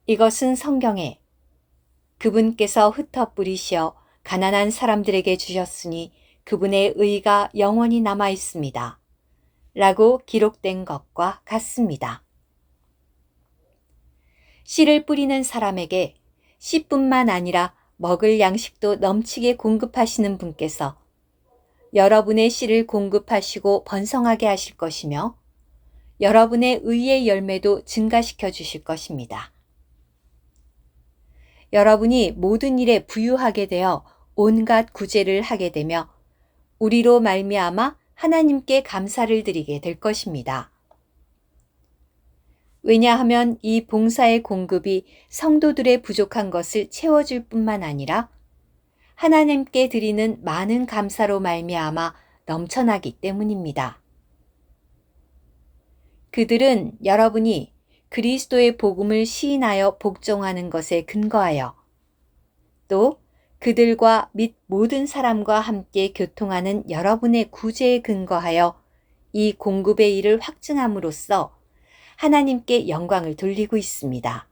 이것은 성경에 그분께서 흩어 뿌리시어 가난한 사람들에게 주셨으니 그분의 의가 영원히 남아 있습니다. 라고 기록된 것과 같습니다. 씨를 뿌리는 사람에게 씨뿐만 아니라 먹을 양식도 넘치게 공급하시는 분께서 여러분의 씨를 공급하시고 번성하게 하실 것이며 여러분의 의의 열매도 증가시켜 주실 것입니다. 여러분이 모든 일에 부유하게 되어 온갖 구제를 하게 되며 우리로 말미암아 하나님께 감사를 드리게 될 것입니다. 왜냐하면 이 봉사의 공급이 성도들의 부족한 것을 채워줄 뿐만 아니라 하나님께 드리는 많은 감사로 말미암아 넘쳐나기 때문입니다. 그들은 여러분이 그리스도의 복음을 시인하여 복종하는 것에 근거하여 또 그들과 및 모든 사람과 함께 교통하는 여러분의 구제에 근거하여 이 공급의 일을 확증함으로써 하나님께 영광을 돌리고 있습니다.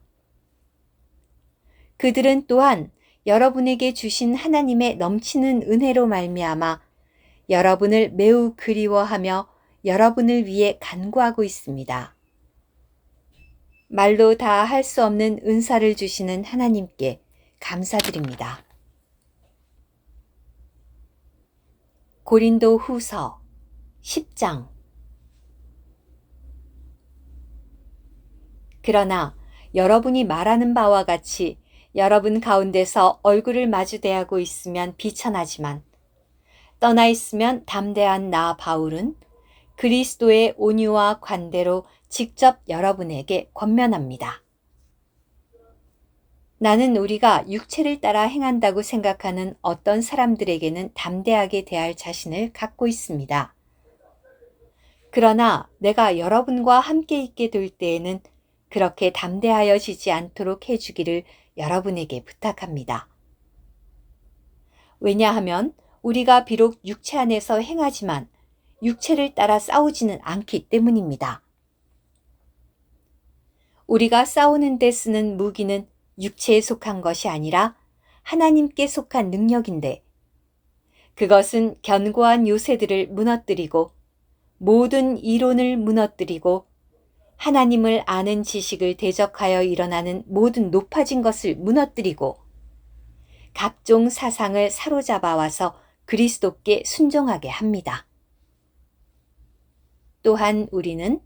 그들은 또한 여러분에게 주신 하나님의 넘치는 은혜로 말미암아 여러분을 매우 그리워하며 여러분을 위해 간구하고 있습니다. 말로 다 할 수 없는 은사를 주시는 하나님께 감사드립니다. 고린도 후서 10장. 그러나 여러분이 말하는 바와 같이 여러분 가운데서 얼굴을 마주대하고 있으면 비천하지만 떠나 있으면 담대한 나 바울은 그리스도의 온유와 관대로 직접 여러분에게 권면합니다. 나는 우리가 육체를 따라 행한다고 생각하는 어떤 사람들에게는 담대하게 대할 자신을 갖고 있습니다. 그러나 내가 여러분과 함께 있게 될 때에는 그렇게 담대하여지지 않도록 해주기를 여러분에게 부탁합니다. 왜냐하면 우리가 비록 육체 안에서 행하지만 육체를 따라 싸우지는 않기 때문입니다. 우리가 싸우는 데 쓰는 무기는 육체에 속한 것이 아니라 하나님께 속한 능력인데 그것은 견고한 요새들을 무너뜨리고 모든 이론을 무너뜨리고 하나님을 아는 지식을 대적하여 일어나는 모든 높아진 것을 무너뜨리고 각종 사상을 사로잡아 와서 그리스도께 순종하게 합니다. 또한 우리는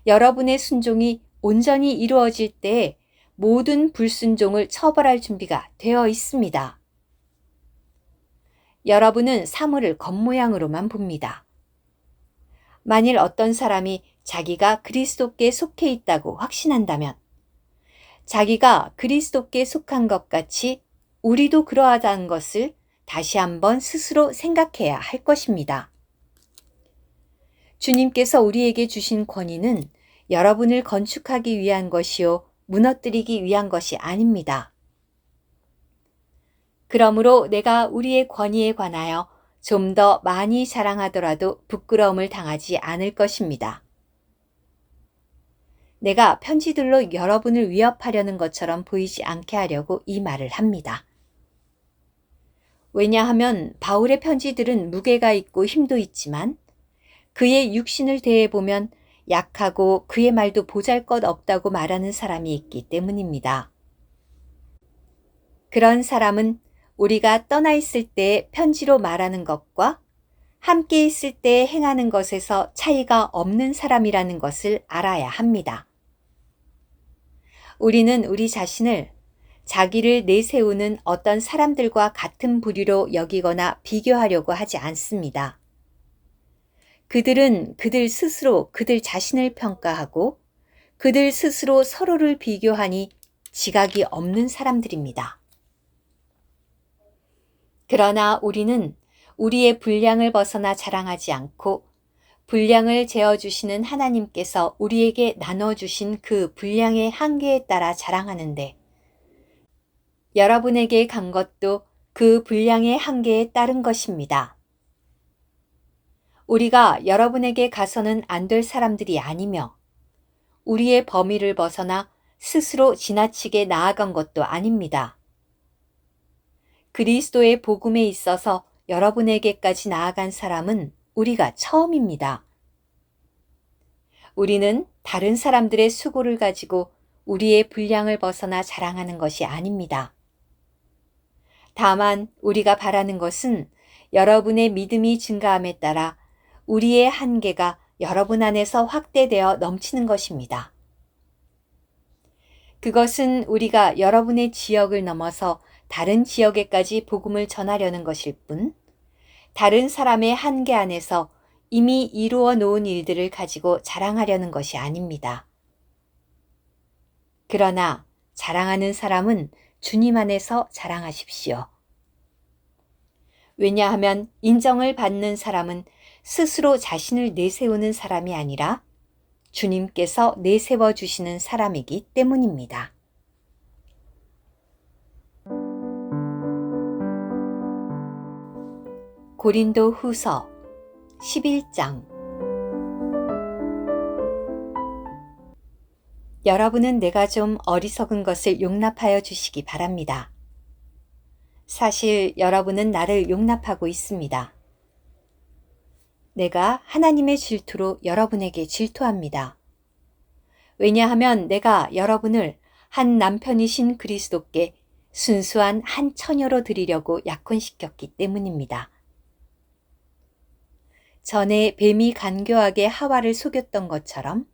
여러분의 순종이 온전히 이루어질 때에 모든 불순종을 처벌할 준비가 되어 있습니다. 여러분은 사물을 겉모양으로만 봅니다. 만일 어떤 사람이 자기가 그리스도께 속해 있다고 확신한다면 자기가 그리스도께 속한 것 같이 우리도 그러하다는 것을 다시 한번 스스로 생각해야 할 것입니다. 주님께서 우리에게 주신 권위는 여러분을 건축하기 위한 것이요 무너뜨리기 위한 것이 아닙니다. 그러므로 내가 우리의 권위에 관하여 좀 더 많이 자랑하더라도 부끄러움을 당하지 않을 것입니다. 내가 편지들로 여러분을 위협하려는 것처럼 보이지 않게 하려고 이 말을 합니다. 왜냐하면 바울의 편지들은 무게가 있고 힘도 있지만 그의 육신을 대해보면 약하고 그의 말도 보잘것없다고 말하는 사람이 있기 때문입니다. 그런 사람은 우리가 떠나 있을 때 편지로 말하는 것과 함께 있을 때 행하는 것에서 차이가 없는 사람이라는 것을 알아야 합니다. 우리는 우리 자신을 자기를 내세우는 어떤 사람들과 같은 부류로 여기거나 비교하려고 하지 않습니다. 그들은 그들 스스로 그들 자신을 평가하고 그들 스스로 서로를 비교하니 지각이 없는 사람들입니다. 그러나 우리는 우리의 분량을 벗어나 자랑하지 않고 분량을 재어주시는 하나님께서 우리에게 나눠주신 그 분량의 한계에 따라 자랑하는데 여러분에게 간 것도 그 분량의 한계에 따른 것입니다. 우리가 여러분에게 가서는 안 될 사람들이 아니며 우리의 범위를 벗어나 스스로 지나치게 나아간 것도 아닙니다. 그리스도의 복음에 있어서 여러분에게까지 나아간 사람은 우리가 처음입니다. 우리는 다른 사람들의 수고를 가지고 우리의 분량을 벗어나 자랑하는 것이 아닙니다. 다만 우리가 바라는 것은 여러분의 믿음이 증가함에 따라 우리의 한계가 여러분 안에서 확대되어 넘치는 것입니다. 그것은 우리가 여러분의 지역을 넘어서 다른 지역에까지 복음을 전하려는 것일 뿐, 다른 사람의 한계 안에서 이미 이루어 놓은 일들을 가지고 자랑하려는 것이 아닙니다. 그러나 자랑하는 사람은 주님 안에서 자랑하십시오. 왜냐하면 인정을 받는 사람은 스스로 자신을 내세우는 사람이 아니라 주님께서 내세워 주시는 사람이기 때문입니다. 고린도 후서 11장 여러분은 내가 좀 어리석은 것을 용납하여 주시기 바랍니다. 사실 여러분은 나를 용납하고 있습니다. 내가 하나님의 질투로 여러분에게 질투합니다. 왜냐하면 내가 여러분을 한 남편이신 그리스도께 순수한 한 처녀로 드리려고 약혼시켰기 때문입니다. 전에 뱀이 간교하게 하와를 속였던 것처럼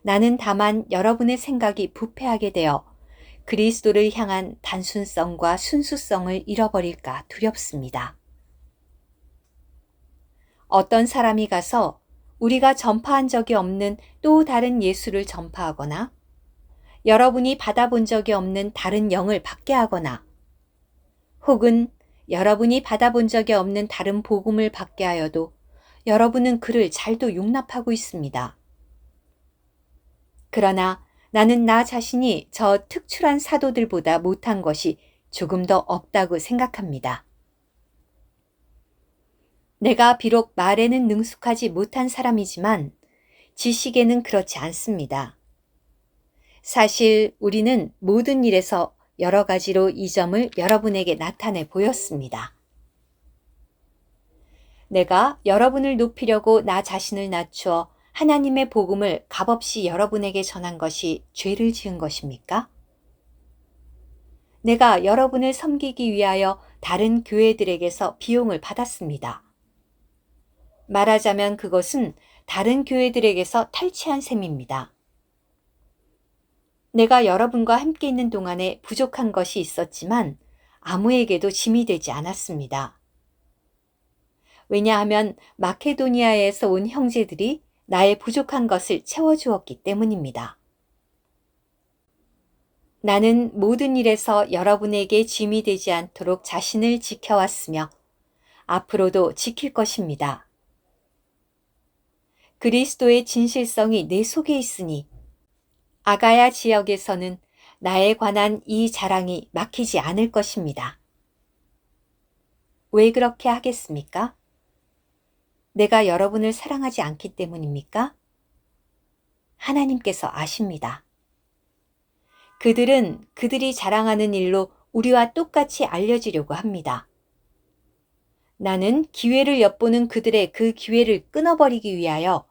나는 다만 여러분의 생각이 부패하게 되어 그리스도를 향한 단순성과 순수성을 잃어버릴까 두렵습니다. 어떤 사람이 가서 우리가 전파한 적이 없는 또 다른 예수를 전파하거나 여러분이 받아본 적이 없는 다른 영을 받게 하거나 혹은 여러분이 받아본 적이 없는 다른 복음을 받게 하여도 여러분은 그를 잘도 용납하고 있습니다. 그러나 나는 나 자신이 저 특출한 사도들보다 못한 것이 조금 더 없다고 생각합니다. 내가 비록 말에는 능숙하지 못한 사람이지만 지식에는 그렇지 않습니다. 사실 우리는 모든 일에서 여러 가지로 이 점을 여러분에게 나타내 보였습니다. 내가 여러분을 높이려고 나 자신을 낮추어 하나님의 복음을 값없이 여러분에게 전한 것이 죄를 지은 것입니까? 내가 여러분을 섬기기 위하여 다른 교회들에게서 비용을 받았습니다. 말하자면 그것은 다른 교회들에게서 탈취한 셈입니다. 내가 여러분과 함께 있는 동안에 부족한 것이 있었지만 아무에게도 짐이 되지 않았습니다. 왜냐하면 마케도니아에서 온 형제들이 나의 부족한 것을 채워주었기 때문입니다. 나는 모든 일에서 여러분에게 짐이 되지 않도록 자신을 지켜왔으며 앞으로도 지킬 것입니다. 그리스도의 진실성이 내 속에 있으니 아가야 지역에서는 나에 관한 이 자랑이 막히지 않을 것입니다. 왜 그렇게 하겠습니까? 내가 여러분을 사랑하지 않기 때문입니까? 하나님께서 아십니다. 그들은 그들이 자랑하는 일로 우리와 똑같이 알려지려고 합니다. 나는 기회를 엿보는 그들의 그 기회를 끊어버리기 위하여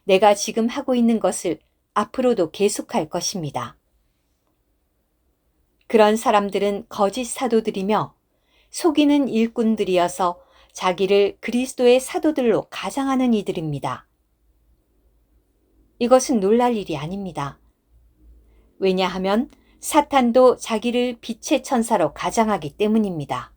내가 지금 하고 있는 것을 앞으로도 계속할 것입니다. 그런 사람들은 거짓 사도들이며 속이는 일꾼들이어서 자기를 그리스도의 사도들로 가장하는 이들입니다. 이것은 놀랄 일이 아닙니다. 왜냐하면 사탄도 자기를 빛의 천사로 가장하기 때문입니다.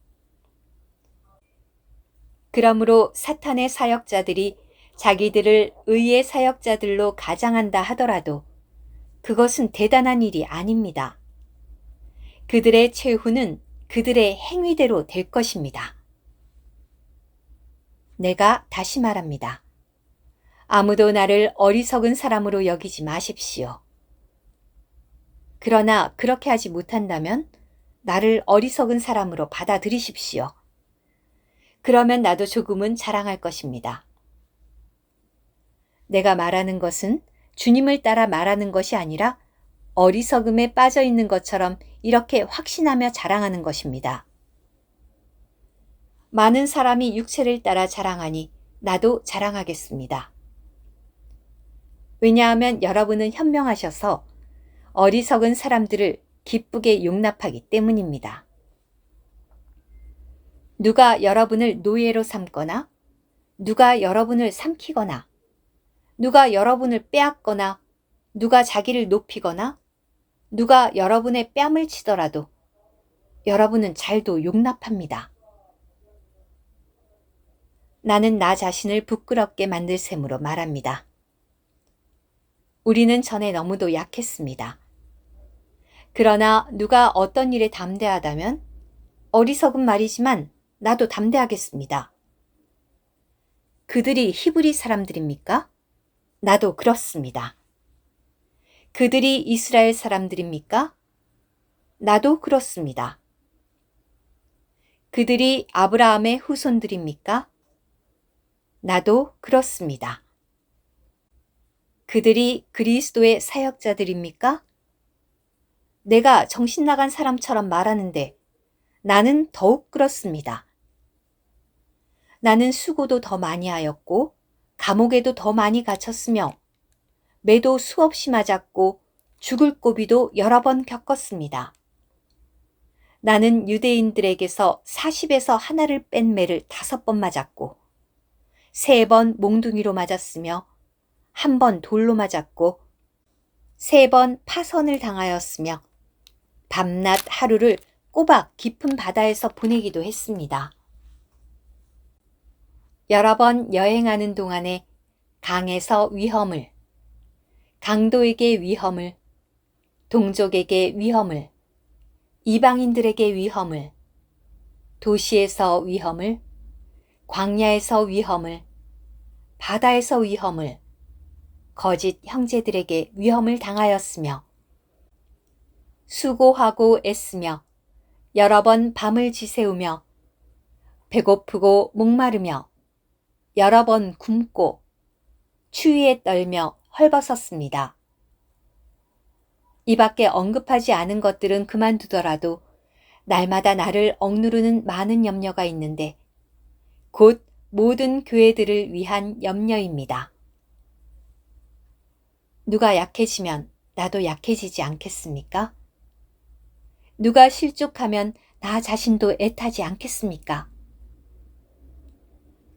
그러므로 사탄의 사역자들이 자기들을 의의 사역자들로 가장한다 하더라도 그것은 대단한 일이 아닙니다. 그들의 최후는 그들의 행위대로 될 것입니다. 내가 다시 말합니다. 아무도 나를 어리석은 사람으로 여기지 마십시오. 그러나 그렇게 하지 못한다면 나를 어리석은 사람으로 받아들이십시오. 그러면 나도 조금은 자랑할 것입니다. 내가 말하는 것은 주님을 따라 말하는 것이 아니라 어리석음에 빠져 있는 것처럼 이렇게 확신하며 자랑하는 것입니다. 많은 사람이 육체를 따라 자랑하니 나도 자랑하겠습니다. 왜냐하면 여러분은 현명하셔서 어리석은 사람들을 기쁘게 용납하기 때문입니다. 누가 여러분을 노예로 삼거나, 누가 여러분을 삼키거나, 누가 여러분을 빼앗거나, 누가 자기를 높이거나, 누가 여러분의 뺨을 치더라도 여러분은 잘도 용납합니다. 나는 나 자신을 부끄럽게 만들 셈으로 말합니다. 우리는 전에 너무도 약했습니다. 그러나 누가 어떤 일에 담대하다면 어리석은 말이지만 나도 담대하겠습니다. 그들이 히브리 사람들입니까? 나도 그렇습니다. 그들이 이스라엘 사람들입니까? 나도 그렇습니다. 그들이 아브라함의 후손들입니까? 나도 그렇습니다. 그들이 그리스도의 사역자들입니까? 내가 정신 나간 사람처럼 말하는데 나는 더욱 그렇습니다. 나는 수고도 더 많이 하였고 감옥에도 더 많이 갇혔으며 매도 수없이 맞았고 죽을 고비도 여러 번 겪었습니다. 나는 유대인들에게서 40에서 하나를 뺀 매를 5번 맞았고 3번 몽둥이로 맞았으며 1번 돌로 맞았고 3번 파선을 당하였으며 밤낮 하루를 꼬박 깊은 바다에서 보내기도 했습니다. 여러 번 여행하는 동안에 강에서 위험을, 강도에게 위험을, 동족에게 위험을, 이방인들에게 위험을, 도시에서 위험을, 광야에서 위험을, 바다에서 위험을, 거짓 형제들에게 위험을 당하였으며 수고하고 애쓰며 여러 번 밤을 지새우며 배고프고 목마르며 여러 번 굶고 추위에 떨며 헐벗었습니다. 이 밖에 언급하지 않은 것들은 그만두더라도 날마다 나를 억누르는 많은 염려가 있는데 곧 모든 교회들을 위한 염려입니다. 누가 약해지면 나도 약해지지 않겠습니까? 누가 실족하면 나 자신도 애타지 않겠습니까?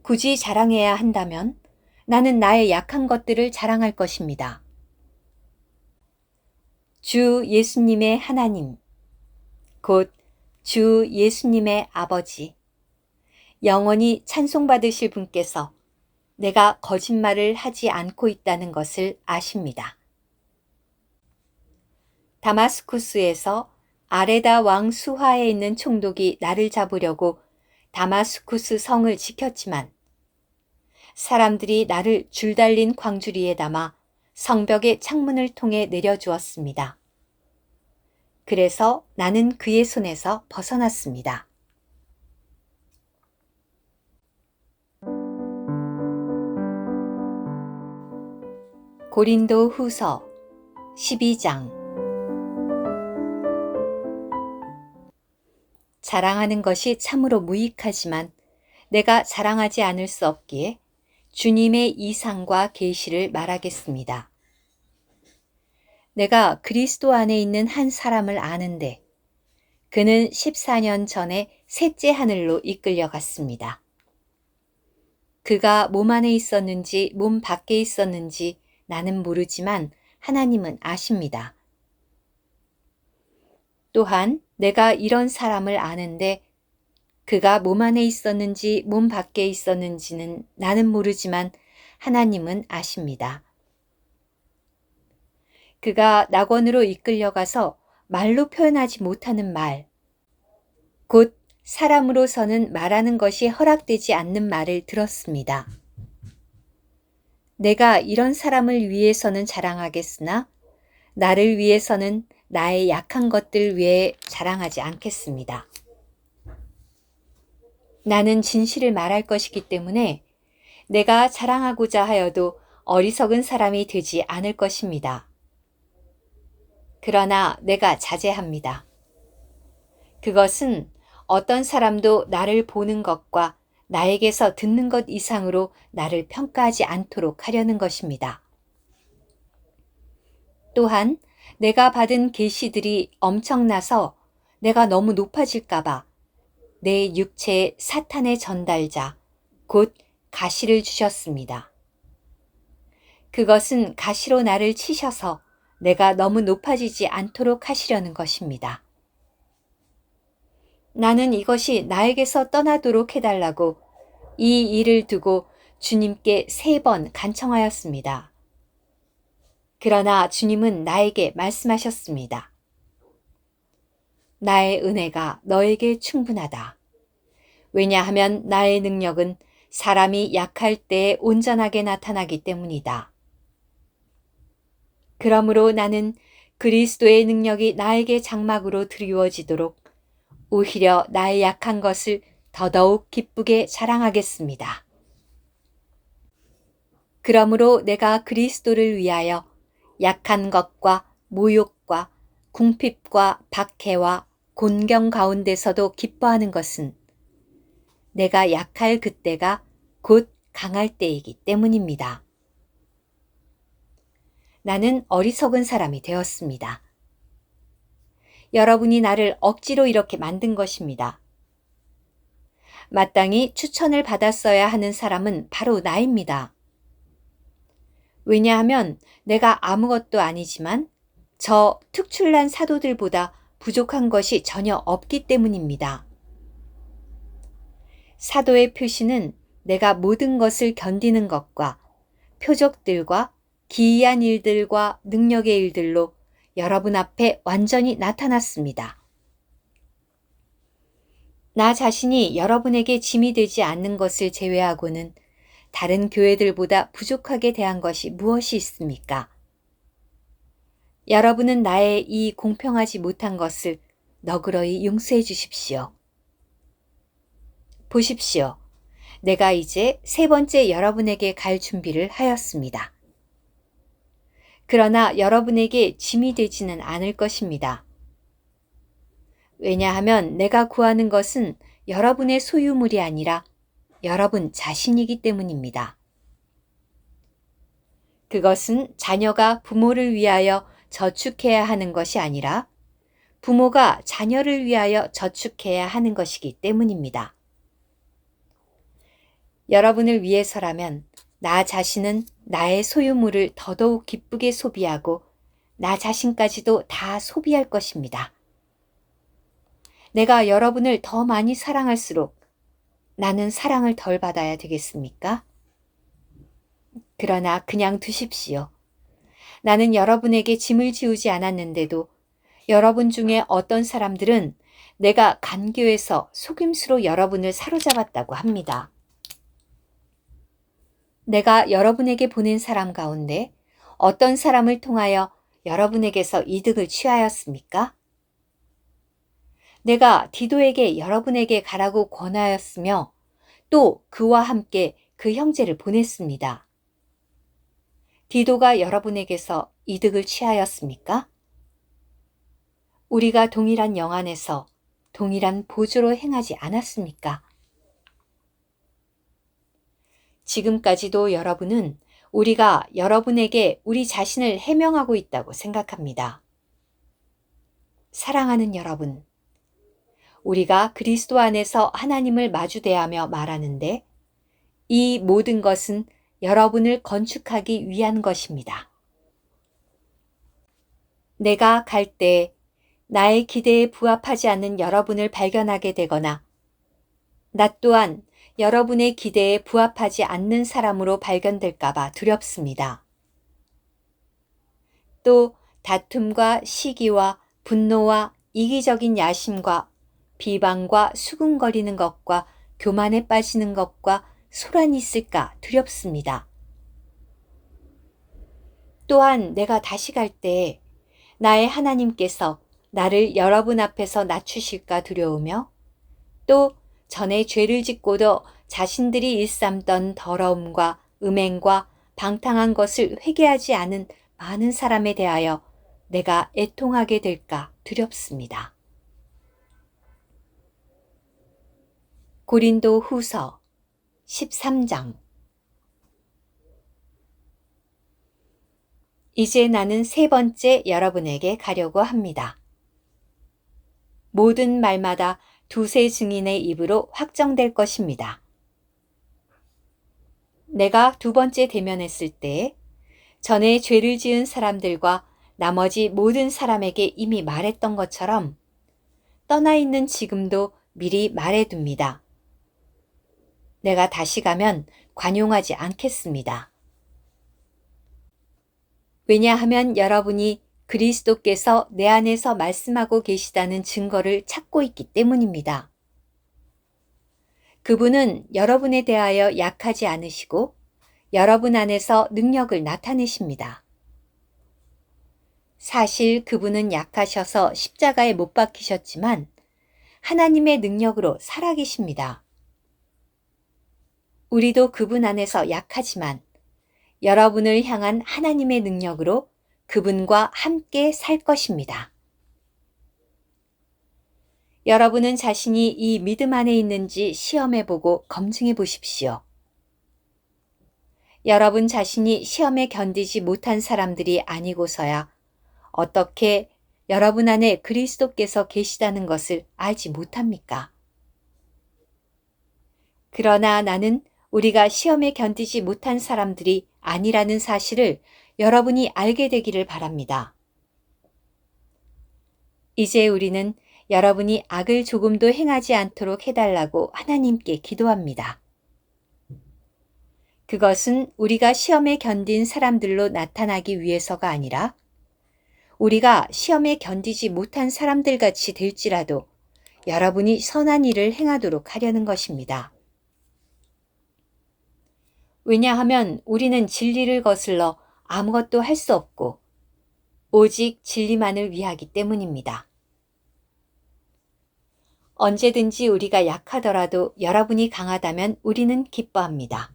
굳이 자랑해야 한다면 나는 나의 약한 것들을 자랑할 것입니다. 주 예수님의 하나님, 곧 주 예수님의 아버지, 영원히 찬송받으실 분께서 내가 거짓말을 하지 않고 있다는 것을 아십니다. 다마스쿠스에서 아레다 왕 수하에 있는 총독이 나를 잡으려고 다마스쿠스 성을 지켰지만 사람들이 나를 줄 달린 광주리에 담아 성벽의 창문을 통해 내려주었습니다. 그래서 나는 그의 손에서 벗어났습니다. 고린도 후서 12장. 자랑하는 것이 참으로 무익하지만 내가 자랑하지 않을 수 없기에 주님의 이상과 계시를 말하겠습니다. 내가 그리스도 안에 있는 한 사람을 아는데 그는 14년 전에 셋째 하늘로 이끌려 갔습니다. 그가 몸 안에 있었는지 몸 밖에 있었는지 나는 모르지만 하나님은 아십니다. 또한 내가 이런 사람을 아는데 그가 몸 안에 있었는지 몸 밖에 있었는지는 나는 모르지만 하나님은 아십니다. 그가 낙원으로 이끌려가서 말로 표현하지 못하는 말, 곧 사람으로서는 말하는 것이 허락되지 않는 말을 들었습니다. 내가 이런 사람을 위해서는 자랑하겠으나 나를 위해서는 나의 약한 것들 위해 자랑하지 않겠습니다. 나는 진실을 말할 것이기 때문에 내가 자랑하고자 하여도 어리석은 사람이 되지 않을 것입니다. 그러나 내가 자제합니다. 그것은 어떤 사람도 나를 보는 것과 나에게서 듣는 것 이상으로 나를 평가하지 않도록 하려는 것입니다. 또한 내가 받은 계시들이 엄청나서 내가 너무 높아질까봐 내 육체에 사탄의 전달자, 곧 가시를 주셨습니다. 그것은 가시로 나를 치셔서 내가 너무 높아지지 않도록 하시려는 것입니다. 나는 이것이 나에게서 떠나도록 해달라고 이 일을 두고 주님께 3번 간청하였습니다. 그러나 주님은 나에게 말씀하셨습니다. 나의 은혜가 너에게 충분하다. 왜냐하면 나의 능력은 사람이 약할 때에 온전하게 나타나기 때문이다. 그러므로 나는 그리스도의 능력이 나에게 장막으로 드리워지도록 오히려 나의 약한 것을 더더욱 기쁘게 자랑하겠습니다. 그러므로 내가 그리스도를 위하여 약한 것과 모욕과 궁핍과 박해와 곤경 가운데서도 기뻐하는 것은 내가 약할 그때가 곧 강할 때이기 때문입니다. 나는 어리석은 사람이 되었습니다. 여러분이 나를 억지로 이렇게 만든 것입니다. 마땅히 추천을 받았어야 하는 사람은 바로 나입니다. 왜냐하면 내가 아무것도 아니지만 저 특출난 사도들보다 부족한 것이 전혀 없기 때문입니다. 사도의 표시는 내가 모든 것을 견디는 것과 표적들과 기이한 일들과 능력의 일들로 여러분 앞에 완전히 나타났습니다. 나 자신이 여러분에게 짐이 되지 않는 것을 제외하고는 다른 교회들보다 부족하게 대한 것이 무엇이 있습니까? 여러분은 나의 이 공평하지 못한 것을 너그러이 용서해 주십시오. 보십시오. 내가 이제 3번째 여러분에게 갈 준비를 하였습니다. 그러나 여러분에게 짐이 되지는 않을 것입니다. 왜냐하면 내가 구하는 것은 여러분의 소유물이 아니라 여러분 자신이기 때문입니다. 그것은 자녀가 부모를 위하여 저축해야 하는 것이 아니라 부모가 자녀를 위하여 저축해야 하는 것이기 때문입니다. 여러분을 위해서라면 나 자신은 나의 소유물을 더더욱 기쁘게 소비하고 나 자신까지도 다 소비할 것입니다. 내가 여러분을 더 많이 사랑할수록 나는 사랑을 덜 받아야 되겠습니까? 그러나 그냥 두십시오. 나는 여러분에게 짐을 지우지 않았는데도 여러분 중에 어떤 사람들은 내가 간교해서 속임수로 여러분을 사로잡았다고 합니다. 내가 여러분에게 보낸 사람 가운데 어떤 사람을 통하여 여러분에게서 이득을 취하였습니까? 내가 디도에게 여러분에게 가라고 권하였으며 또 그와 함께 그 형제를 보냈습니다. 디도가 여러분에게서 이득을 취하였습니까? 우리가 동일한 영안에서 동일한 보조로 행하지 않았습니까? 지금까지도 여러분은 우리가 여러분에게 우리 자신을 해명하고 있다고 생각합니다. 사랑하는 여러분, 우리가 그리스도 안에서 하나님을 마주대하며 말하는데 이 모든 것은 여러분을 건축하기 위한 것입니다. 내가 갈 때 나의 기대에 부합하지 않는 여러분을 발견하게 되거나 나 또한 여러분의 기대에 부합하지 않는 사람으로 발견될까봐 두렵습니다. 또 다툼과 시기와 분노와 이기적인 야심과 비방과 수군거리는 것과 교만에 빠지는 것과 소란이 있을까 두렵습니다. 또한 내가 다시 갈 때 나의 하나님께서 나를 여러분 앞에서 낮추실까 두려우며 또 전에 죄를 짓고도 자신들이 일삼던 더러움과 음행과 방탕한 것을 회개하지 않은 많은 사람에 대하여 내가 애통하게 될까 두렵습니다. 고린도 후서 13장. 이제 나는 세 번째 여러분에게 가려고 합니다. 모든 말마다 두세 증인의 입으로 확정될 것입니다. 내가 두 번째 대면했을 때 전에 죄를 지은 사람들과 나머지 모든 사람에게 이미 말했던 것처럼 떠나 있는 지금도 미리 말해둡니다. 내가 다시 가면 관용하지 않겠습니다. 왜냐하면 여러분이 그리스도께서 내 안에서 말씀하고 계시다는 증거를 찾고 있기 때문입니다. 그분은 여러분에 대하여 약하지 않으시고 여러분 안에서 능력을 나타내십니다. 사실 그분은 약하셔서 십자가에 못 박히셨지만 하나님의 능력으로 살아계십니다. 우리도 그분 안에서 약하지만 여러분을 향한 하나님의 능력으로 그분과 함께 살 것입니다. 여러분은 자신이 이 믿음 안에 있는지 시험해보고 검증해 보십시오. 여러분 자신이 시험에 견디지 못한 사람들이 아니고서야 어떻게 여러분 안에 그리스도께서 계시다는 것을 알지 못합니까? 그러나 나는 우리가 시험에 견디지 못한 사람들이 아니라는 사실을 여러분이 알게 되기를 바랍니다. 이제 우리는 여러분이 악을 조금도 행하지 않도록 해달라고 하나님께 기도합니다. 그것은 우리가 시험에 견딘 사람들로 나타나기 위해서가 아니라 우리가 시험에 견디지 못한 사람들 같이 될지라도 여러분이 선한 일을 행하도록 하려는 것입니다. 왜냐하면 우리는 진리를 거슬러 아무것도 할 수 없고 오직 진리만을 위하기 때문입니다. 언제든지 우리가 약하더라도 여러분이 강하다면 우리는 기뻐합니다.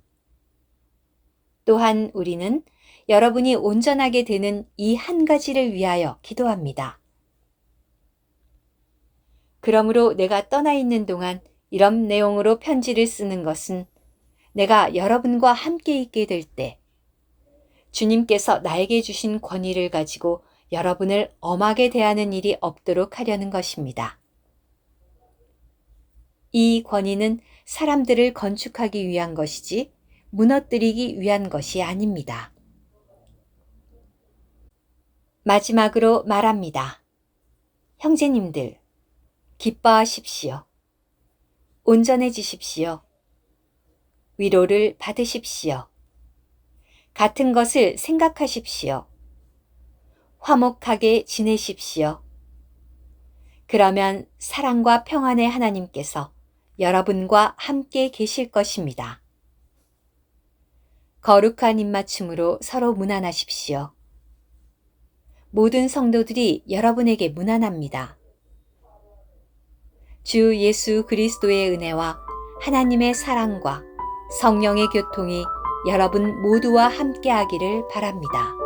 또한 우리는 여러분이 온전하게 되는 이 한 가지를 위하여 기도합니다. 그러므로 내가 떠나 있는 동안 이런 내용으로 편지를 쓰는 것은 내가 여러분과 함께 있게 될 때 주님께서 나에게 주신 권위를 가지고 여러분을 엄하게 대하는 일이 없도록 하려는 것입니다. 이 권위는 사람들을 건축하기 위한 것이지 무너뜨리기 위한 것이 아닙니다. 마지막으로 말합니다. 형제님들, 기뻐하십시오. 온전해지십시오. 위로를 받으십시오. 같은 것을 생각하십시오. 화목하게 지내십시오. 그러면 사랑과 평안의 하나님께서 여러분과 함께 계실 것입니다. 거룩한 입맞춤으로 서로 문안하십시오. 모든 성도들이 여러분에게 문안합니다. 주 예수 그리스도의 은혜와 하나님의 사랑과 성령의 교통이 여러분 모두와 함께하기를 바랍니다.